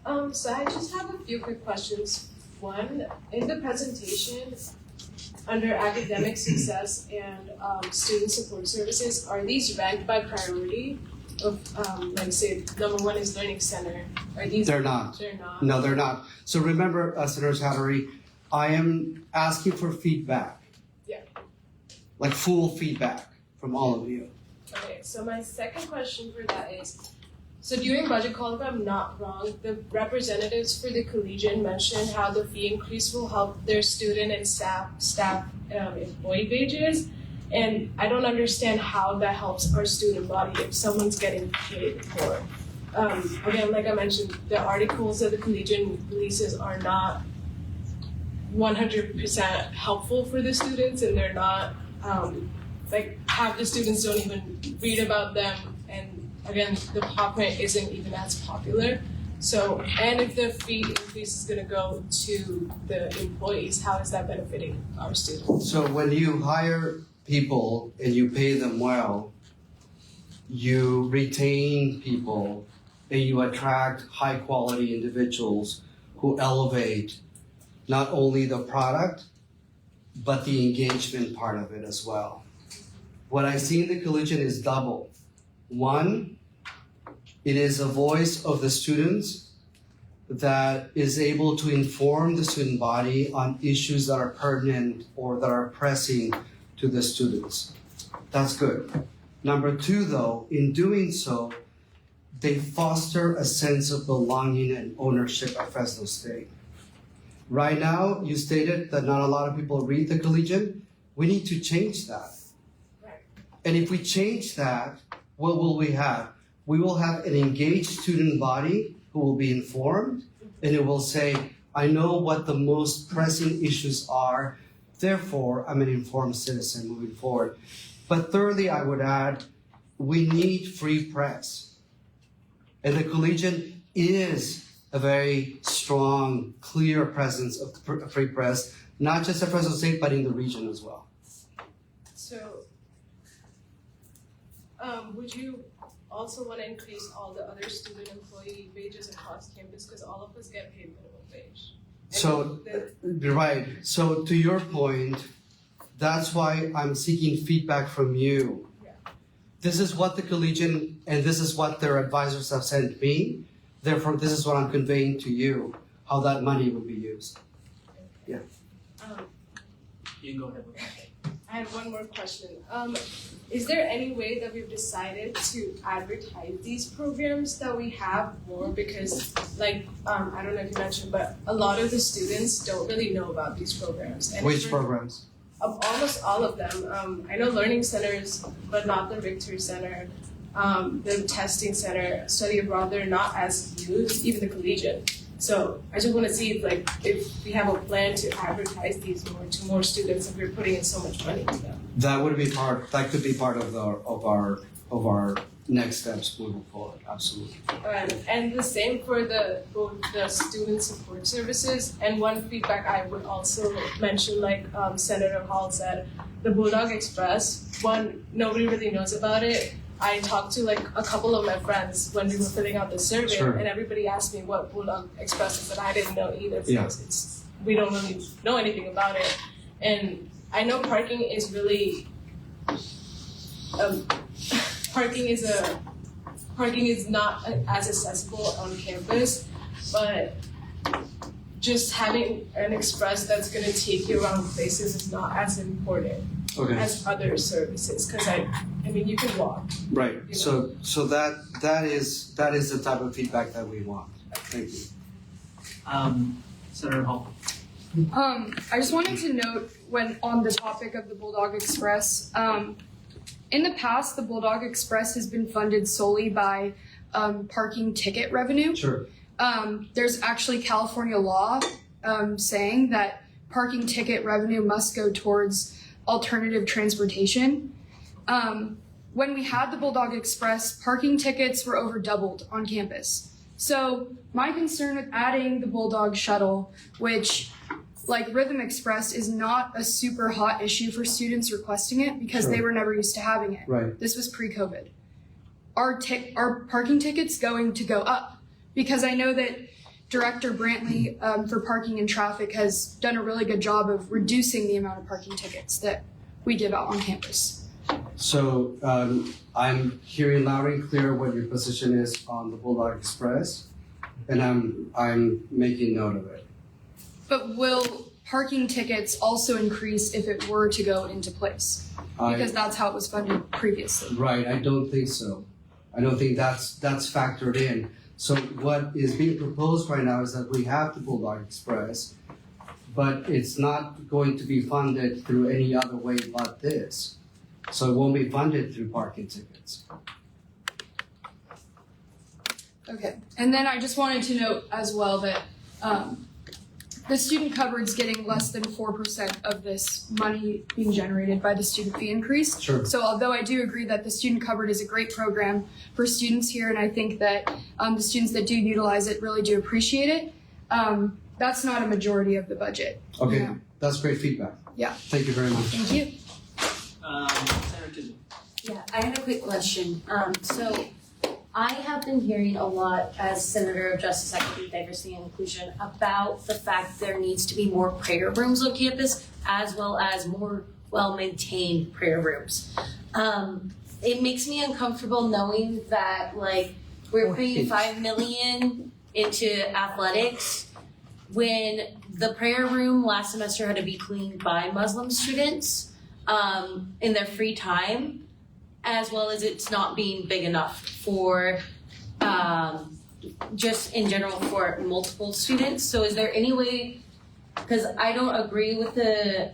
Chowdhury. So I just have a few quick questions one, in the presentation, under academic success and student support services, are these ranked by priority? Of like say number one is learning center. Are these? They're not. They're not. No, they're not. So remember, Senator Chattery, I am asking for feedback. Yeah. Like full feedback from all of you. Okay, so my second question for that is, so during budget call, if I'm not wrong, the representatives for the collegiate mentioned how the fee increase will help their student and staff employee wages. And I don't understand how that helps our student body if someone's getting paid for. Again, like I mentioned, the articles that the collegiate releases are not 100% helpful for the students, and they're not, like half the students don't even read about them, and again, the pop print isn't even as popular. So, and if the fee increase is gonna go to the employees, how is that benefiting our students? So when you hire people and you pay them well, you retain people and you attract high quality individuals who elevate not only the product, but the engagement part of it as well. What I see in the collegiate is double. One, it is a voice of the students that is able to inform the student body on issues that are pertinent or that are pressing to the students. That's good. Number two, though, in doing so, they foster a sense of belonging and ownership at Fresno State. Right now, you stated that not a lot of people read the collegiate. We need to change that. Right. And if we change that, what will we have? We will have an engaged student body who will be informed, and it will say, I know what the most pressing issues are, therefore I'm an informed citizen moving forward. But thirdly, I would add, we need free press. And the collegiate is a very strong, clear presence of free press, not just at Fresno State, but in the region as well. So, would you also want to increase all the other student employee wages across campus, because all of us get paid minimum wage? So, right. So to your point, that's why I'm seeking feedback from you. Yeah. This is what the collegiate and this is what their advisors have sent me. Therefore, this is what I'm conveying to you, how that money would be used. Yeah. You can go ahead. I have one more question. Is there any way that we've decided to advertise these programs that we have more? Because, like, I don't know if you mentioned, but a lot of the students don't really know about these programs. And Which programs? Almost all of them. I know learning centers, but not the Richter Center. The testing center, study abroad, they're not as used, even the collegiate. So I just want to see if we have a plan to advertise these more to more students if we're putting in so much money into them. That could be part of our next steps moving forward. Absolutely. And the same for both the student support services. And one feedback I would also mention, like Senator Hall said, the Bulldog Express. One, nobody really knows about it. I talked to a couple of my friends when we were filling out the survey, Sure. and everybody asked me what Bulldog Express is, and I didn't know either because Yeah. we don't really know anything about it. And I know parking is really parking is not as accessible on campus, but just having an express that's going to take you around places is not as important as other services, because I mean you can walk. Right. So that is the type of feedback that we want. Thank you. Senator Hall. I just wanted to note, when on the topic of the Bulldog Express, in the past, the Bulldog Express has been funded solely by parking ticket revenue. Sure. There's actually California law saying that parking ticket revenue must go towards alternative transportation. When we had the Bulldog Express, parking tickets were over doubled on campus. So my concern with adding the Bulldog shuttle, which like Rhythm Express is not a super hot issue for students requesting it because they were never used to having it. Right. This was pre-COVID. Are parking tickets going to go up? Because I know that Director Brantley for parking and traffic has done a really good job of reducing the amount of parking tickets that we give out on campus. So I'm hearing loud and clear what your position is on the Bulldog Express, and I'm making note of it. But will parking tickets also increase if it were to go into place? Because that's how it was funded previously. Right, I don't think so. I don't think that's factored in. So what is being proposed right now is that we have the Bulldog Express, but it's not going to be funded through any other way but this. So it won't be funded through parking tickets. Okay, and then I just wanted to note as well that the student cupboard's getting less than 4% of this money being generated by the student fee increase. Sure. So although I do agree that the student cupboard is a great program for students here, and I think that the students that do utilize it really do appreciate it, that's not a majority of the budget. Okay, Yeah. that's great feedback. Yeah. Thank you very much. Thank you. Senator Tisdale. Yeah, I have a quick question. So I have been hearing a lot as Senator of Justice, Equity, Diversity, and Inclusion about the fact there needs to be more prayer rooms on campus, as well as more well-maintained prayer rooms. It makes me uncomfortable knowing that we're putting $5 million into athletics when the prayer room last semester had to be cleaned by Muslim students in their free time, as well as it's not being big enough for just in general for multiple students. So is there any way, because I don't agree with the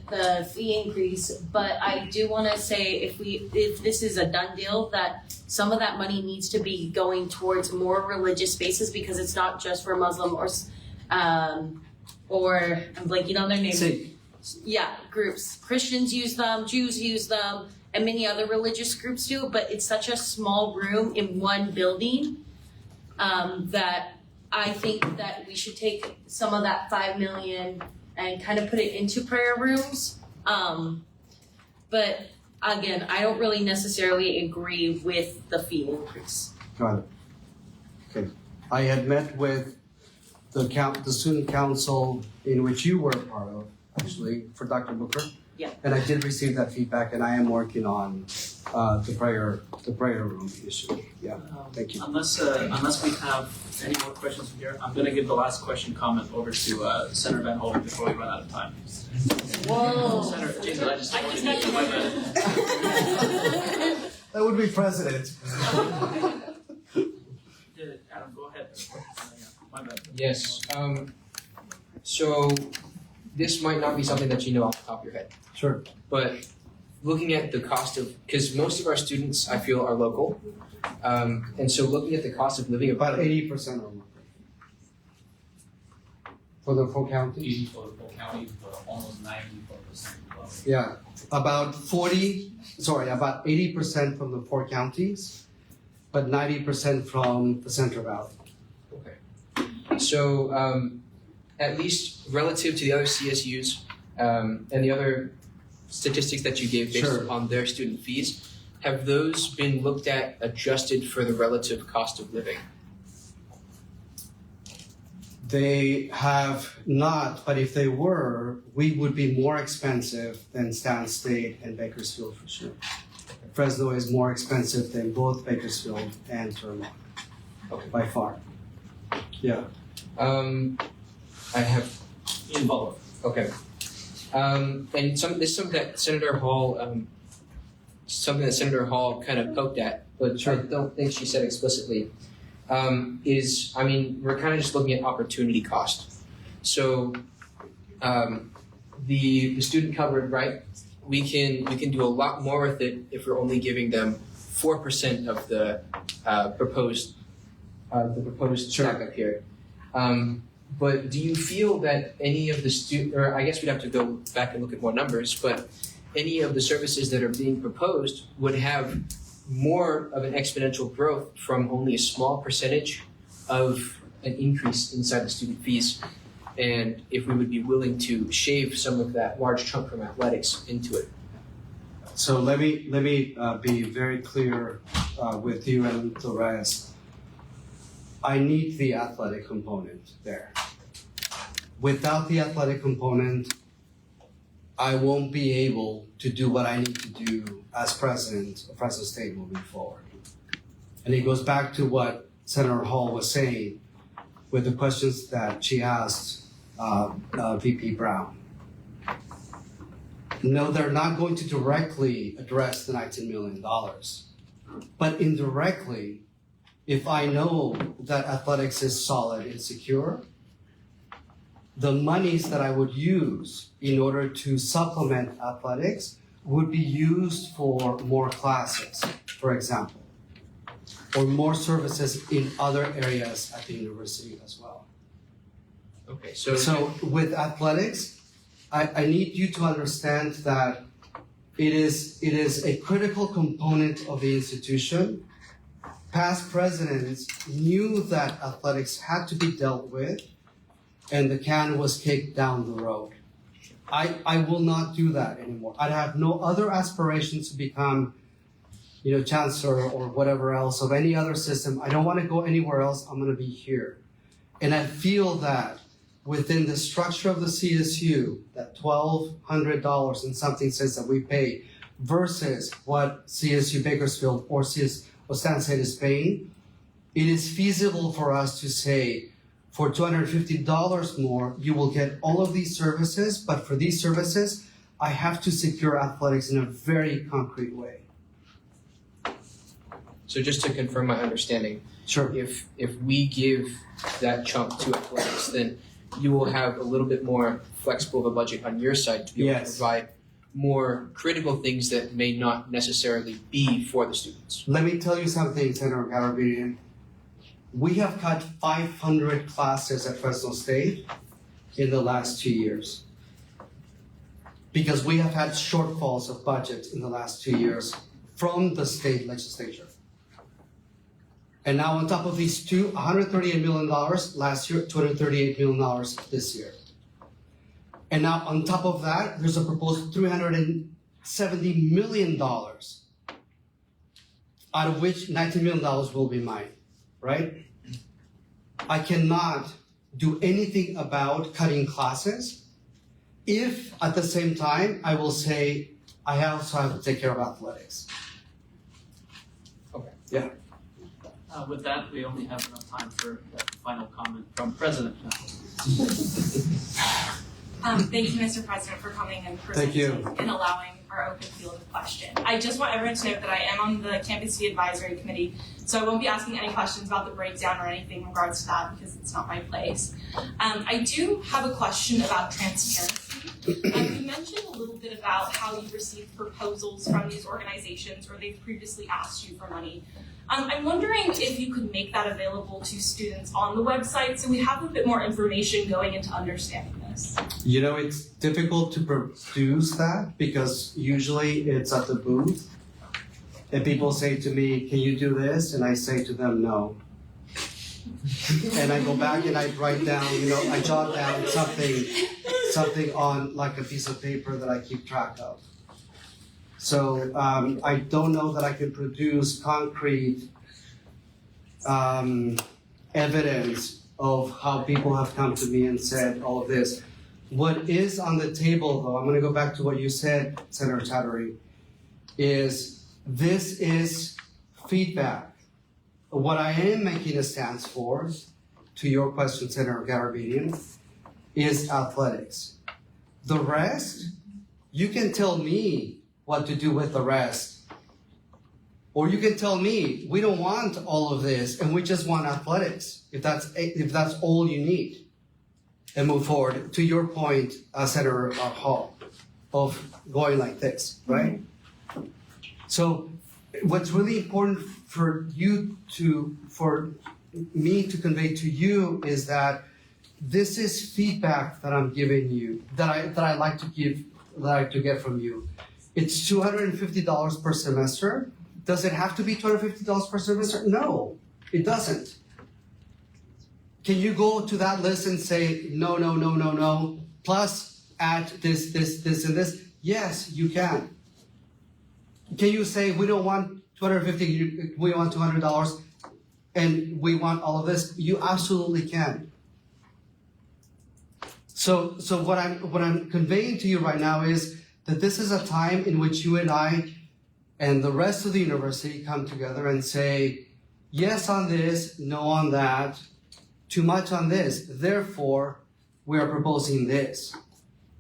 fee increase, but I do want to say if this is a done deal, that some of that money needs to be going towards more religious spaces, because it's not just for Muslim or I'm blanking on their name. Yeah, groups. Christians use them, Jews use them, and many other religious groups do, but it's such a small room in one building that I think that we should take some of that $5 million and kind of put it into prayer rooms. But again, I don't really necessarily agree with the fee increase. Got it. Okay. I had met with the student council in which you were a part of, actually, for Dr. Booker. Yeah. And I did receive that feedback, and I am working on the prayer room issue. Yeah. Thank you. Unless we have any more questions from here, I'm going to give the last question comment over to Senator Van Hollen before we run out of time. Whoa. Senator, Jesus, I just wanted to do my bad. That would be president. Adam, go ahead. My bad. Yes. So this might not be something that you know off the top of your head, Sure. but looking at the cost of, because most of our students I feel are local, and so looking at the cost of living About 80% or more. For the full county? 80 for the whole county, but almost 94%. Yeah. About 80% from the 4 counties, but 90% from the Central Valley. Okay. So at least relative to the other CSUs and the other statistics that you gave based Sure. upon their student fees, have those been looked at, adjusted for the relative cost of living? They have not, but if they were, we would be more expensive than Stan State and Bakersfield for sure. Fresno is more expensive than both Bakersfield and Turlock, by far. Yeah. I have In both. okay, and there's something that Senator Hall kind of poked at, but I don't think she said explicitly. We're kind of just looking at opportunity cost. So, the student covered, right? We can do a lot more with it if we're only giving them 4% of the proposed stack up here. But do you feel that any of the or I guess we'd have to go back and look at more numbers, but any of the services that are being proposed would have more of an exponential growth from only a small percentage of an increase inside the student fees, and if we would be willing to shave some of that large chunk from athletics into it? So let me be very clear with you and the rest. I need the athletic component there. Without the athletic component, I won't be able to do what I need to do as president of Fresno State moving forward. And it goes back to what Senator Hall was saying with the questions that she asked VP Brown. No, they're not going to directly address the $19 million. But indirectly, if I know that athletics is solid and secure, the monies that I would use in order to supplement athletics would be used for more classes, for example, or more services in other areas at the university as well. Okay, so with athletics, I need you to understand that it is a critical component of the institution. Past presidents knew that athletics had to be dealt with, and the can was kicked down the road. I will not do that anymore. I have no other aspirations to become, chancellor or whatever else of any other system. I don't want to go anywhere else. I'm going to be here. And I feel that within the structure of the CSU, that $1,200 and something cents that we pay versus what CSU Bakersfield or San State is paying, it is feasible for us to say, for $250 more, you will get all of these services, but for these services, I have to secure athletics in a very concrete way. So just to confirm my understanding, Sure. if we give that chunk to athletics, then you will have a little bit more flexible of a budget on your side to be able to provide more critical things that may not necessarily be for the students. Let me tell you something, Senator Garabedian. We have cut 500 classes at Fresno State in the last 2 years because we have had shortfalls of budget in the last 2 years from the state legislature. And now on top of these $138 million last year, $238 million this year. And now on top of that, there's a proposed $370 million, out of which $19 million will be mine, right? I cannot do anything about cutting classes if at the same time I will say I also have to take care of athletics. Okay. Yeah. With that, we only have enough time for a final comment from President. Thank you, Mr. President, for coming and presenting and allowing our open field of question. I just want everyone to note that I am on the Campus Fee Advisory Committee, so I won't be asking any questions about the breakdown or anything in regards to that because it's not my place. I do have a question about transparency. You mentioned a little bit about how you received proposals from these organizations or they've previously asked you for money. I'm wondering if you could make that available to students on the website so we have a bit more information going into understanding this. It's difficult to produce that because usually it's at the booth and people say to me, can you do this? And I say to them, no. And I go back and I write down, I jot down something on like a piece of paper that I keep track of. So I don't know that I can produce concrete evidence of how people have come to me and said all of this. What is on the table, though, I'm going to go back to what you said, Senator Chattery, is this is feedback. What I am making a stance for, to your question, Senator Garabedian, is athletics. The rest, you can tell me what to do with the rest. Or you can tell me, we don't want all of this and we just want athletics, if that's all you need. And move forward. To your point, Senator Hall, of going like this, right? So what's really important for me to convey to you is that this is feedback that I'm giving you, that I like to get from you. It's $250 per semester. Does it have to be $250 per semester? No, it doesn't. Can you go to that list and say, no, plus add this, and this? Yes, you can. Can you say, we don't want $250, we want $200? and we want all of this, you absolutely can. So what I'm conveying to you right now is that this is a time in which you and I and the rest of the university come together and say, yes on this, no on that, too much on this, therefore we are proposing this.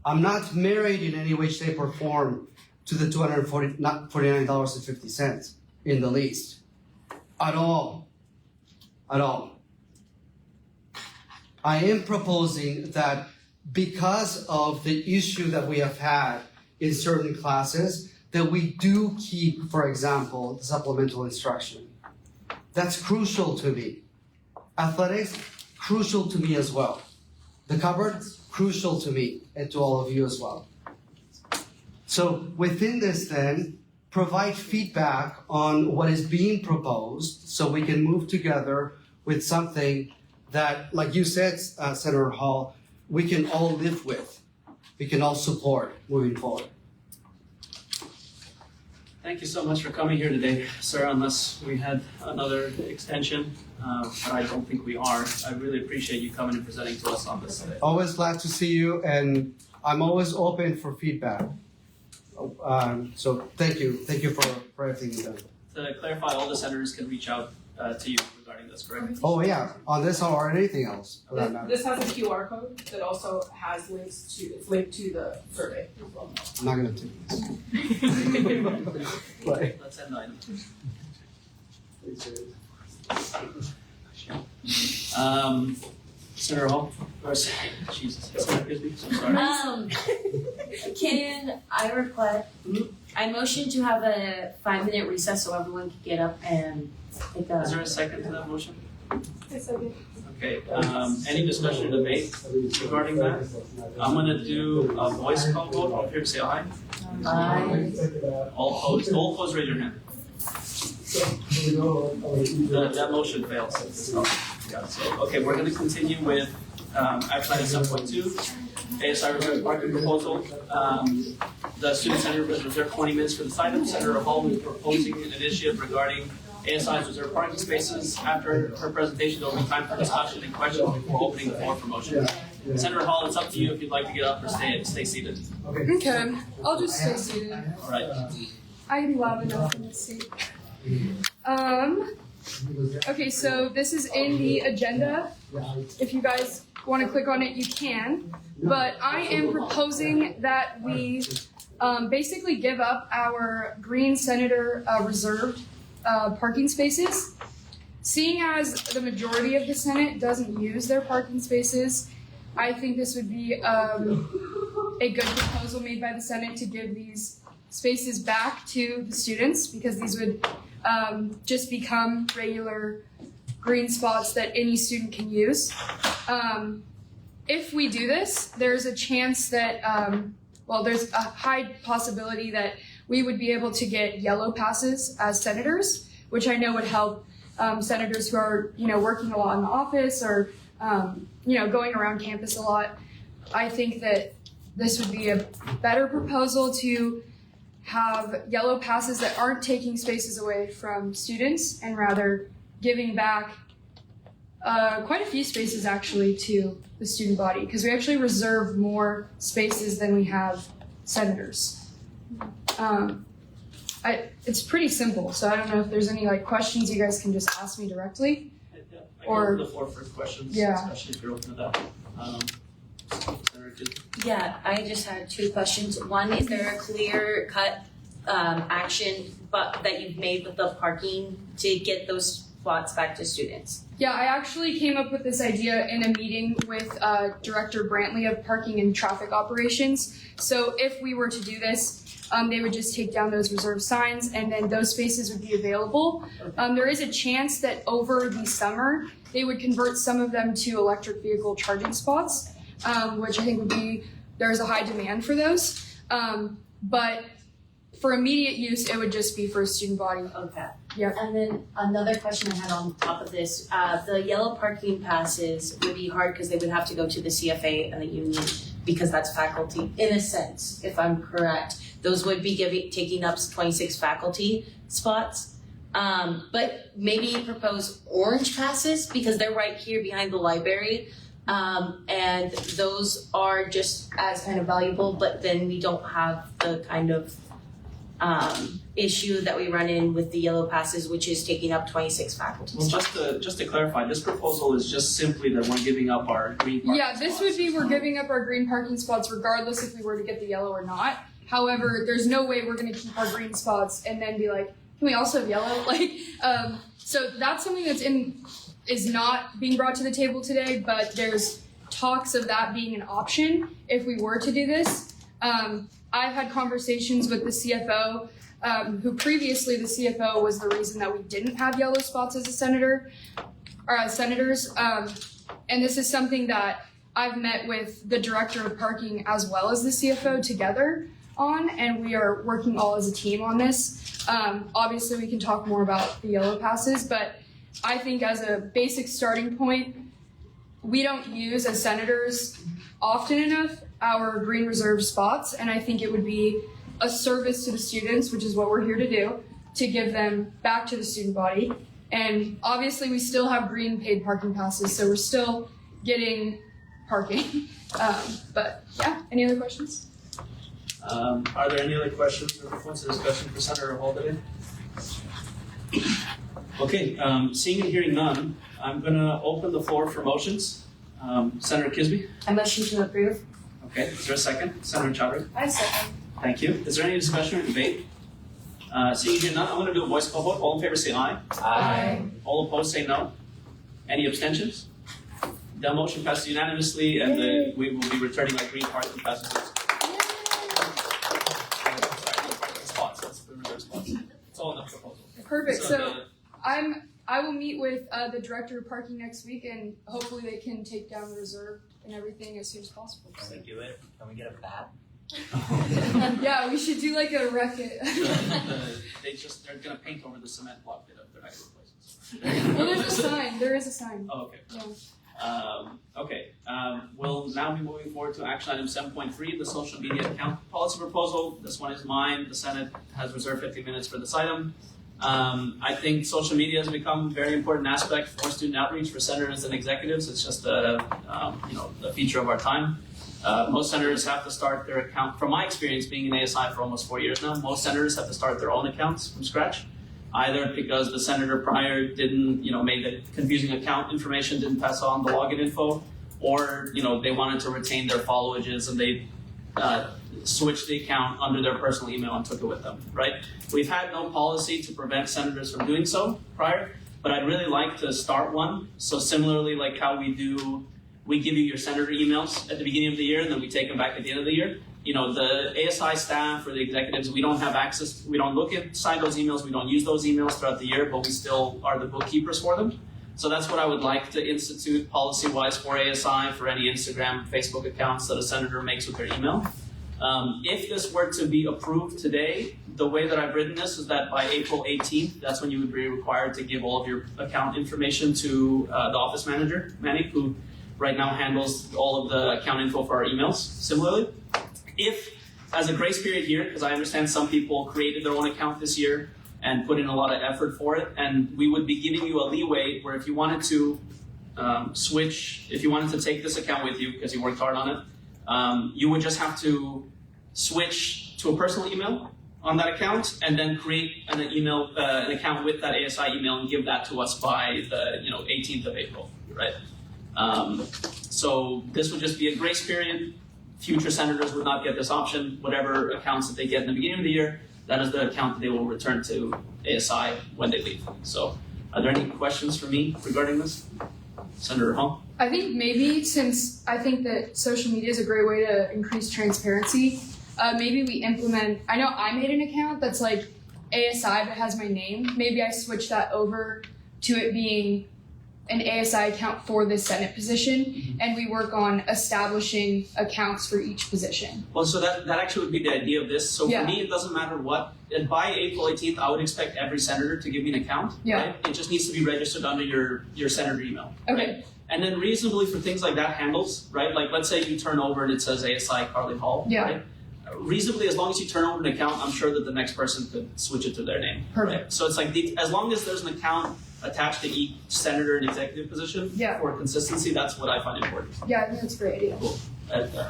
I'm not married in any way, shape, or form to the $249.50 in the least. At all. At all. I am proposing that because of the issue that we have had in certain classes, that we do keep, for example, the supplemental instruction. That's crucial to me. Athletics, crucial to me as well. The cupboard, crucial to me and to all of you as well. So within this then, provide feedback on what is being proposed so we can move together with something that, like you said, Senator Hall, we can all live with, we can all support moving forward. Thank you so much for coming here today, sir, unless we had another extension, but I don't think we are. I really appreciate you coming and presenting to us on this today. Always glad to see you, and I'm always open for feedback. So thank you for everything you've done. To clarify, all the senators can reach out to you regarding this, correct? Oh yeah, on this or anything else for that matter. This has a QR code that also has links to, it's linked to the survey as well. I'm not gonna take this. Right. Let's end the item. Senator Hall, or Jesus, Senator Kisby, so sorry. Can I request, I motion to have a 5-minute recess so everyone can get up and take a. Is there a second to that motion? It's okay. Okay, any discussion or debate regarding that? I'm gonna do a voice call vote. All in favor, say aye. Aye. All opposed, raise your hand. That motion fails. Yeah, so, okay, we're gonna continue with, action item 7.2, ASI reserve parking proposal. The student center was reserved 20 minutes for this item. Senator Hall is proposing an initiative regarding ASI's reserved parking spaces. After her presentation, there will be time for discussion and questions before opening the floor for motion. Senator Hall, it's up to you if you'd like to get up or stay seated. Okay, I'll just stay seated. All right. I can be loud enough in this seat. Okay, so this is in the agenda. If you guys want to click on it, you can. But I am proposing that we basically give up our Green Senator reserved parking spaces. Seeing as the majority of the Senate doesn't use their parking spaces, I think this would be a good proposal made by the Senate to give these spaces back to the students, because these would just become regular green spots that any student can use. If we do this, there's a chance that, there's a high possibility that we would be able to get yellow passes as senators, which I know would help senators who are, working a lot in the office or, going around campus a lot. I think that this would be a better proposal to have yellow passes that aren't taking spaces away from students and rather giving back quite a few spaces actually to the student body, because we actually reserve more spaces than we have senators. It's pretty simple, so I don't know if there's any questions you guys can just ask me directly. I can open the floor for questions, Yeah. especially if you're open to that. Senator Kisby. Yeah, I just had 2 questions. One, is there a clear cut action that you've made with the parking to get those spots back to students? Yeah, I actually came up with this idea in a meeting with Director Brantley of Parking and Traffic Operations. So if we were to do this, they would just take down those reserved signs and then those spaces would be available. There is a chance that over the summer, they would convert some of them to electric vehicle charging spots, which I think would be, there's a high demand for those. But for immediate use, it would just be for a student body. Okay. Yeah. And then another question I had on top of this, the yellow parking passes would be hard because they would have to go to the CFA and the union because that's faculty, in a sense, if I'm correct. Those would be taking up 26 faculty spots. But maybe propose orange passes because they're right here behind the library. And those are just as kind of valuable, but then we don't have the kind of issue that we run in with the yellow passes, which is taking up 26 faculty Well, spots. just to clarify, this proposal is just simply that we're giving up our green parking Yeah, this would be we're giving up our green parking spots regardless if we were to get the yellow or not. However, there's no way we're going to keep our green spots and then be like, can we also have yellow? So that's something is not being brought to the table today, but there's talks of that being an option if we were to do this. I've had conversations with the CFO, who previously the CFO was the reason that we didn't have yellow spots as a senator, or as senators. And this is something that I've met with the director of parking as well as the CFO together on, and we are working all as a team on this. Obviously, we can talk more about the yellow passes, but I think as a basic starting point, we don't use as senators often enough our green reserve spots, and I think it would be a service to the students, which is what we're here to do, to give them back to the student body. And obviously we still have green paid parking passes, so we're still getting parking. But yeah, any other questions? Are there any other questions or points of discussion for Senator Hall today? Okay, seeing and hearing none, I'm gonna open the floor for motions. Senator Kisby? I motion to approve. Okay, is there a second? Senator Chowdhury? I second. Thank you. Is there any discussion or debate? Seeing and hearing none, I'm gonna do a voice call vote. All in favor say aye. Aye. All opposed say no. Any abstentions? The motion passes unanimously, and we will be returning our green parking passes. Spots, that's the reserve spots. It's all in the proposal. Perfect. So the- I will meet with the director of parking next week, and hopefully they can take down the reserve and everything as soon as possible. Can we do it? Can we get a bat? Yeah, we should do like a record. They're gonna paint over the cement block that they're not gonna replace it. Well, there's a sign. There is a sign. Oh, okay. Yeah. We'll now be moving forward to action item 7.3, the social media account policy proposal. This one is mine. The Senate has reserved 15 minutes for this item. I think social media has become a very important aspect for student outreach for senators and executives. It's just a feature of our time. Most senators have to start their account. From my experience being in ASI for almost 4 years now, most senators have to start their own accounts from scratch. Either because the senator prior didn't, made the confusing account information, didn't pass on the login info, or, they wanted to retain their followages and they switched the account under their personal email and took it with them, right? We've had no policy to prevent senators from doing so prior, but I'd really like to start one. So similarly, like how we give you your senator emails at the beginning of the year and then we take them back at the end of the year. The ASI staff or the executives, we don't have access, we don't look inside those emails, we don't use those emails throughout the year, but we still are the bookkeepers for them. So that's what I would like to institute policy-wise for ASI, for any Instagram, Facebook accounts that a senator makes with their email. If this were to be approved today, the way that I've written this is that by April 18th, that's when you would be required to give all of your account information to the office manager, Manik, who right now handles all of the account info for our emails. Similarly, if, as a grace period here, because I understand some people created their own account this year and put in a lot of effort for it, and we would be giving you a leeway where if you wanted to switch, if you wanted to take this account with you because you worked hard on it, you would just have to switch to a personal email on that account and then create an account with that ASI email and give that to us by the 18th of April, right? So this would just be a grace period. Future senators would not get this option. Whatever accounts that they get in the beginning of the year, that is the account that they will return to ASI when they leave. So are there any questions for me regarding this? Senator Hall? I think maybe, since I think that social media is a great way to increase transparency, maybe we implement, I know I made an account that's like ASI but has my name. Maybe I switch that over to it being an ASI account for the Senate position, and we work on establishing accounts for each position. Well, so that actually would be the idea of this. So for me, it doesn't matter what. And by April 18th, I would expect every senator to give me an account. Yeah. Right? It just needs to be registered under your senator email. Okay. Right? And then reasonably for things like that handles, right? Like let's say you turn over and it says ASI Carly Hall. Yeah. Right? reasonably, as long as you turn over an account, I'm sure that the next person could switch it to their name. Perfect. Right? So it's like as long as there's an account attached to each senator and executive position for consistency, that's what I find important. Yeah, I think that's a great idea. Cool.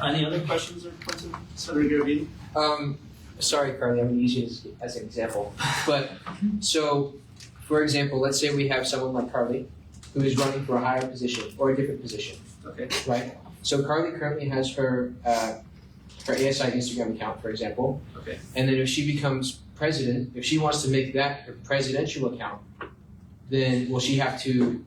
Any other questions or points, Senator Garavini? Sorry, Carly, I'm going to use you as an example. But so, for example, let's say we have someone like Carly who is running for a higher position or a different position. Okay. Right? So Carly currently has her ASI Instagram account, for example. Okay. And then if she becomes president, if she wants to make that her presidential account, then will she have to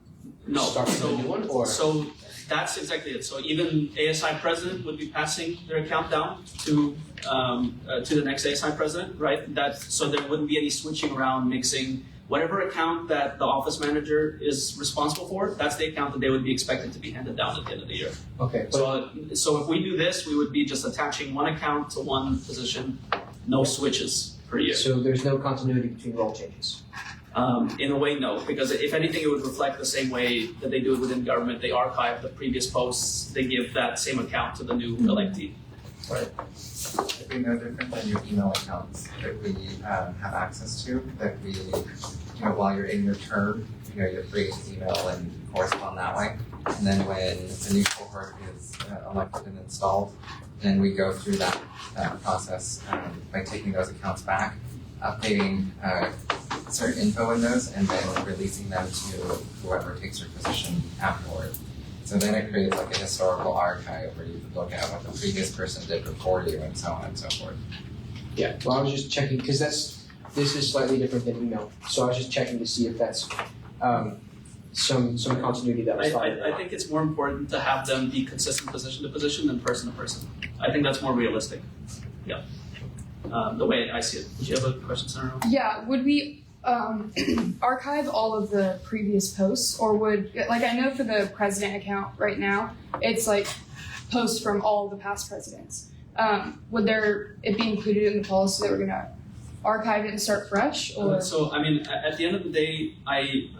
start a new one? Or So that's exactly it. So even ASI president would be passing their account down to the next ASI president, right? So there wouldn't be any switching around, mixing. Whatever account that the office manager is responsible for, that's the account that they would be expected to be handed down at the end of the year. Okay. So if we do this, we would be just attaching one account to one position, no switches per year. So there's no continuity between role changes. In a way, no, because if anything, it would reflect the same way that they do it within government. They archive the previous posts. They give that same account to the new electee. Right. It'd be no different than your email accounts that we have access to, that we, while you're in your term, you're free to email and correspond that way. And then when the new cohort is elected and installed, then we go through that process by taking those accounts back, updating certain info in those, and then releasing them to whoever takes their position afterward. So then it creates like a historical archive where you can look at what the previous person did before you and so on and so forth. Yeah, well I was just checking, because this is slightly different than email. So I was just checking to see if that's some continuity that was followed. I think it's more important to have them be consistent position to position than person to person. I think that's more realistic. Yeah. The way I see it. Did you have a question, Senator? Yeah, would we archive all of the previous posts, or would, like, I know for the president account right now, it's like posts from all of the past presidents. Would it be included in the policy that we're gonna archive it and start fresh, or? So I mean, at the end of the day, I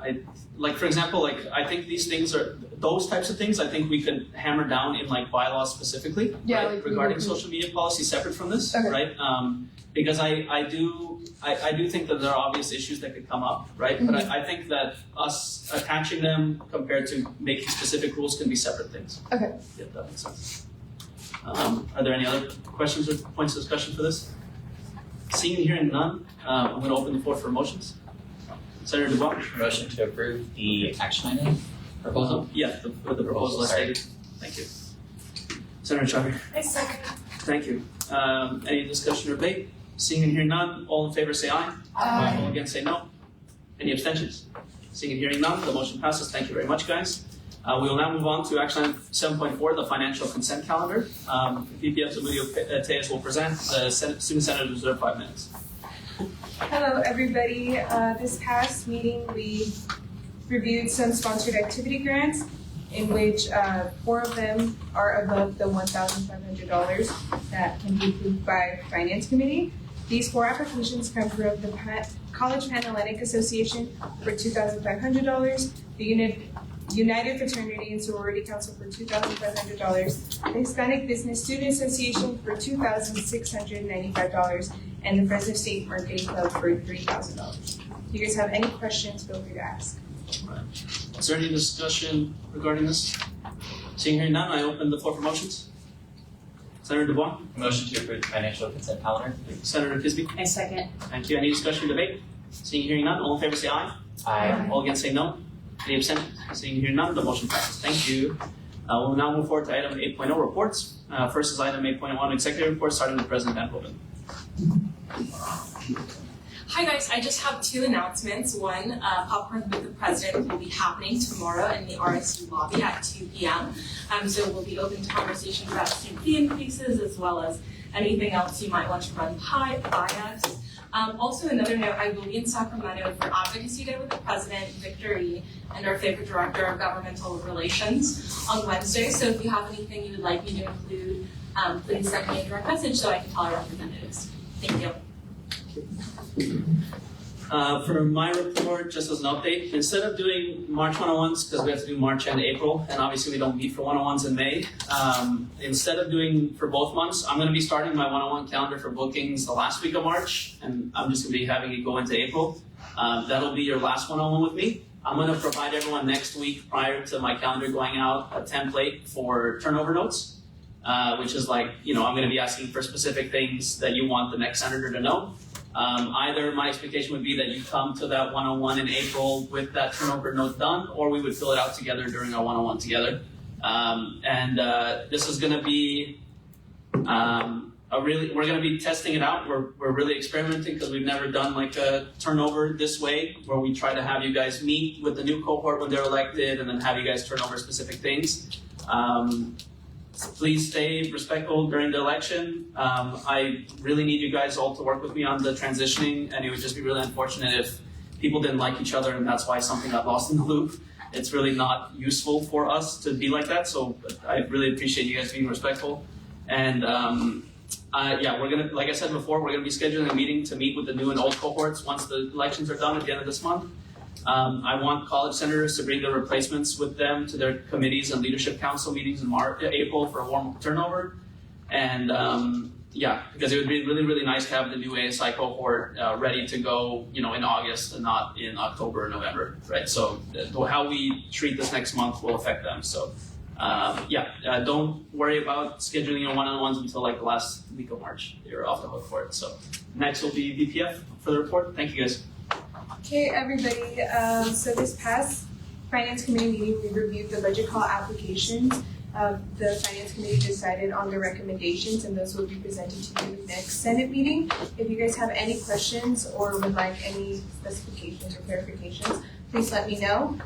like, for example, like I think these things are those types of things. I think we could hammer down in like bylaws specifically, right, like regarding social media policy separate from this, okay. right? Because I do think that there are obvious issues that could come up, right? Mm-hmm. But I think that us attaching them compared to making specific rules can be separate things. Okay. Yeah, that makes sense. Are there any other questions or points of discussion for this? Seeing and hearing none, I'm going to open the floor for motions. Senator Dubois? Motion to approve the action item proposal? Yeah, the proposal as stated. Thank you. Senator Chavez? I second. Thank you. Any discussion or debate? Seeing and hearing none, all in favor say aye. Aye. All against say no. Any abstentions? Seeing and hearing none, the motion passes. Thank you very much, guys. We will now move on to action item 7.4, the financial consent calendar. VP Zamudio Tejas will present. The student senators reserve 5 minutes. Hello, everybody. This past meeting, we reviewed some sponsored activity grants, in which 4 of them are above the $1,500 that can be approved by Finance Committee. These 4 applications come from the College Panhellenic Association for $2,500, the United Fraternity and Sorority Council for $2,500, the Hispanic Business Student Association for $2,695, and the Fresno State Marketing Club for $3,000. If you guys have any questions, feel free to ask. Right. Is there any discussion regarding this? Seeing here none, I open the floor for motions. Senator Dubois? Motion to approve the financial consent calendar? Senator Kisby? I second. Thank you. Any discussion or debate? Seeing hearing none, all in favor say aye. Aye. All against say no. Any abstentions? Seeing hearing none, the motion passes. Thank you. We'll now move forward to item 8.0 reports. First is item 8.1 executive report, starting with President Van Hoven. Hi guys, I just have 2 announcements. One, Popcorn with the President will be happening tomorrow in the RSU lobby at 2 p.m. So we'll be open to conversations about student fee increases as well as anything else you might want to run by us. Also, another note, I will be in Sacramento for Advocacy Day with the President, Victor E., and our favorite Director of Governmental Relations on Wednesday. So if you have anything you would like me to include, please send me a direct message so I can tell our representatives. Thank you. For my report, just as an update, instead of doing March 101s, because we have to do March and April, and obviously we don't meet for 101s in May, instead of doing for both months, I'm going to be starting my 101 calendar for bookings the last week of March, and I'm just going to be having it go into April. That'll be your last 101 with me. I'm going to provide everyone next week prior to my calendar going out a template for turnover notes, which is like, I'm going to be asking for specific things that you want the next senator to know. Either my expectation would be that you come to that 101 in April with that turnover note done, or we would fill it out together during our 101 together. This is going to be we're going to be testing it out. We're really experimenting because we've never done like a turnover this way, where we try to have you guys meet with the new cohort when they're elected, and then have you guys turn over specific things. Please stay respectful during the election. I really need you guys all to work with me on the transitioning, and it would just be really unfortunate if people didn't like each other and that's why something got lost in the loop. It's really not useful for us to be like that, so I really appreciate you guys being respectful. And we're gonna, like I said before, we're gonna be scheduling a meeting to meet with the new and old cohorts once the elections are done at the end of this month. I want college senators to bring their replacements with them to their committees and leadership council meetings in April for a warm turnover. And because it would be really, really nice to have the new ASI cohort ready to go, in August and not in October or November, right? So how we treat this next month will affect them. So don't worry about scheduling your one-on-ones until like the last week of March. You're off the hook for it. So next will be VPF for the report. Thank you guys. Okay, everybody. So this past Finance Committee meeting, we reviewed the budget call applications. The Finance Committee decided on the recommendations, and those will be presented to you next Senate meeting. If you guys have any questions or would like any specifications or clarifications, please let me know.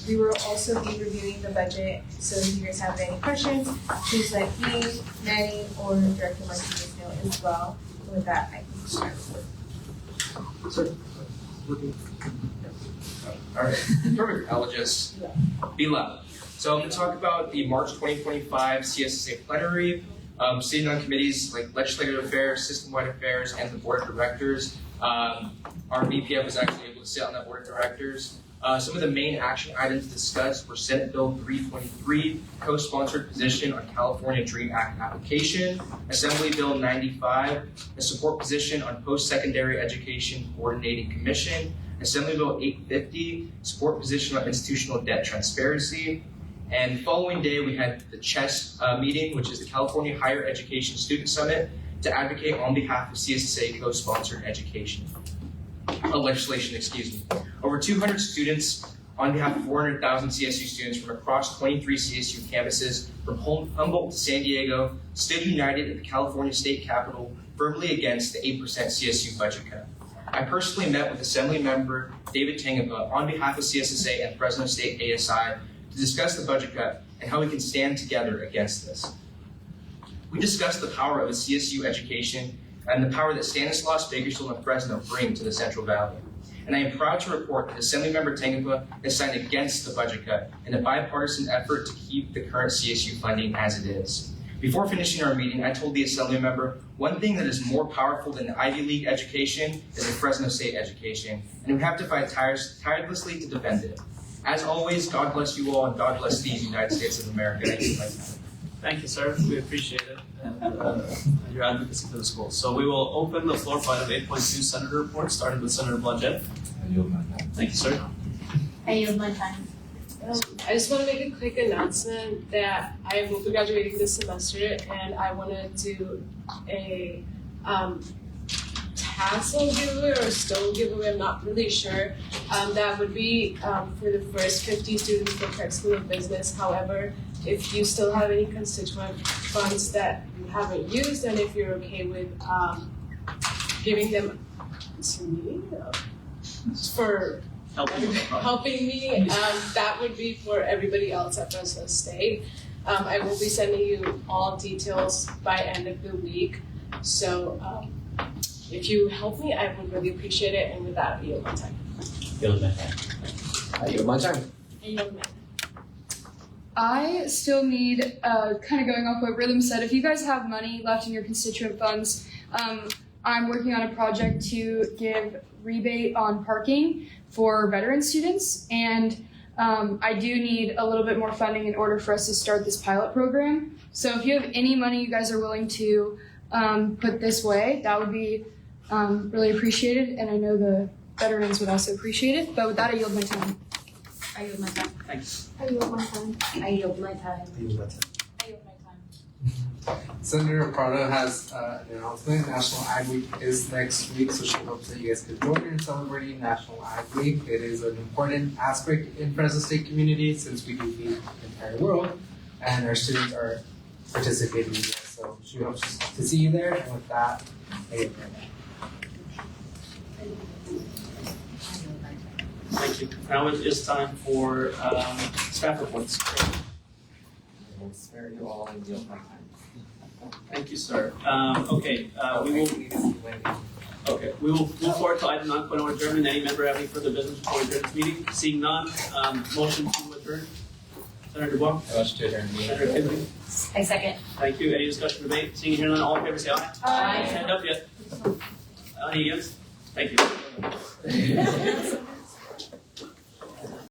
We will also be reviewing the budget, so if you guys have any questions, please let me, Manny, or Director Martinez know as well. With that, I can start. Sir. All right, perfect. I'll just be loud. So I'm going to talk about the March 2025 CSSA plenary, sitting on committees like Legislative Affairs, System-Wide Affairs, and the Board of Directors. Our VPF was actually able to sit on that Board of Directors. Some of the main action items discussed were Senate Bill 323, co-sponsored position on California DREAM Act application, Assembly Bill 95, a support position on post-secondary education coordinating commission, Assembly Bill 850, support position on institutional debt transparency. And the following day, we had the CHESS meeting, which is the California Higher Education Student Summit, to advocate on behalf of CSSA co-sponsored legislation. Over 200 students on behalf of 400,000 CSU students from across 23 CSU campuses, from Humboldt to San Diego, stood united at the California State Capitol, firmly against the 8% CSU budget cut. I personally met with Assembly Member David Tangapa on behalf of CSSA and Fresno State ASI to discuss the budget cut and how we can stand together against this. We discussed the power of a CSU education and the power that Stanislaus, Bakersfield, and Fresno bring to the Central Valley. And I am proud to report that Assemblymember Tangapa has signed against the budget cut in a bipartisan effort to keep the current CSU funding as it is. Before finishing our meeting, I told the Assemblymember, one thing that is more powerful than the Ivy League education is a Fresno State education, and we have to fight tirelessly to defend it. As always, God bless you all, and God bless these United States of America. Thank you, sir. We appreciate it and your advocacy for the school. So we will open the floor for item 8.2 Senator report, starting with Senator Blodgett. Thank you, sir. I yield my time. I just want to make a quick announcement that I will be graduating this semester, and I want to do a tassel giveaway or stone giveaway. I'm not really sure. That would be for the first 50 students for Tech School of Business. However, if you still have any constituent funds that you haven't used, and if you're okay with giving them to me for helping me, that would be for everybody else at Fresno State. I will be sending you all details by end of the week. So if you help me, I would really appreciate it. And with that, I yield my time. I yield my time. I still need, kind of going off what Rhythm said, if you guys have money left in your constituent funds, I'm working on a project to give rebate on parking for veteran students, and I do need a little bit more funding in order for us to start this pilot program. So if you have any money you guys are willing to put this way, that would be really appreciated, and I know the veterans would also appreciate it. But with that, I yield my time. I yield my time. Thanks. I yield my time. I yield my time. I yield my time. Senator Prado has an announcement. National Ag Week is next week, so she hopes that you guys can join her in celebrating National Ag Week. It is an important aspect in Fresno State community since we do feed the entire world, and our students are participating in this. So she hopes to see you there, and with that, I yield my time. Thank you. Now it is time for staff reports. I will spare you all and yield my time. Thank you, sir. Okay, we will move forward to item 9.0 adjournment. Any member have any further business before we adjourn this meeting? Seeing none, motion to adjourn. Senator Dubois. Motion to adjourn the meeting. Senator Kennedy. I second. Thank you. Any discussion, debate? Seeing here none, all in favor say aye. Aye. Hand up yet? Any against? Thank you.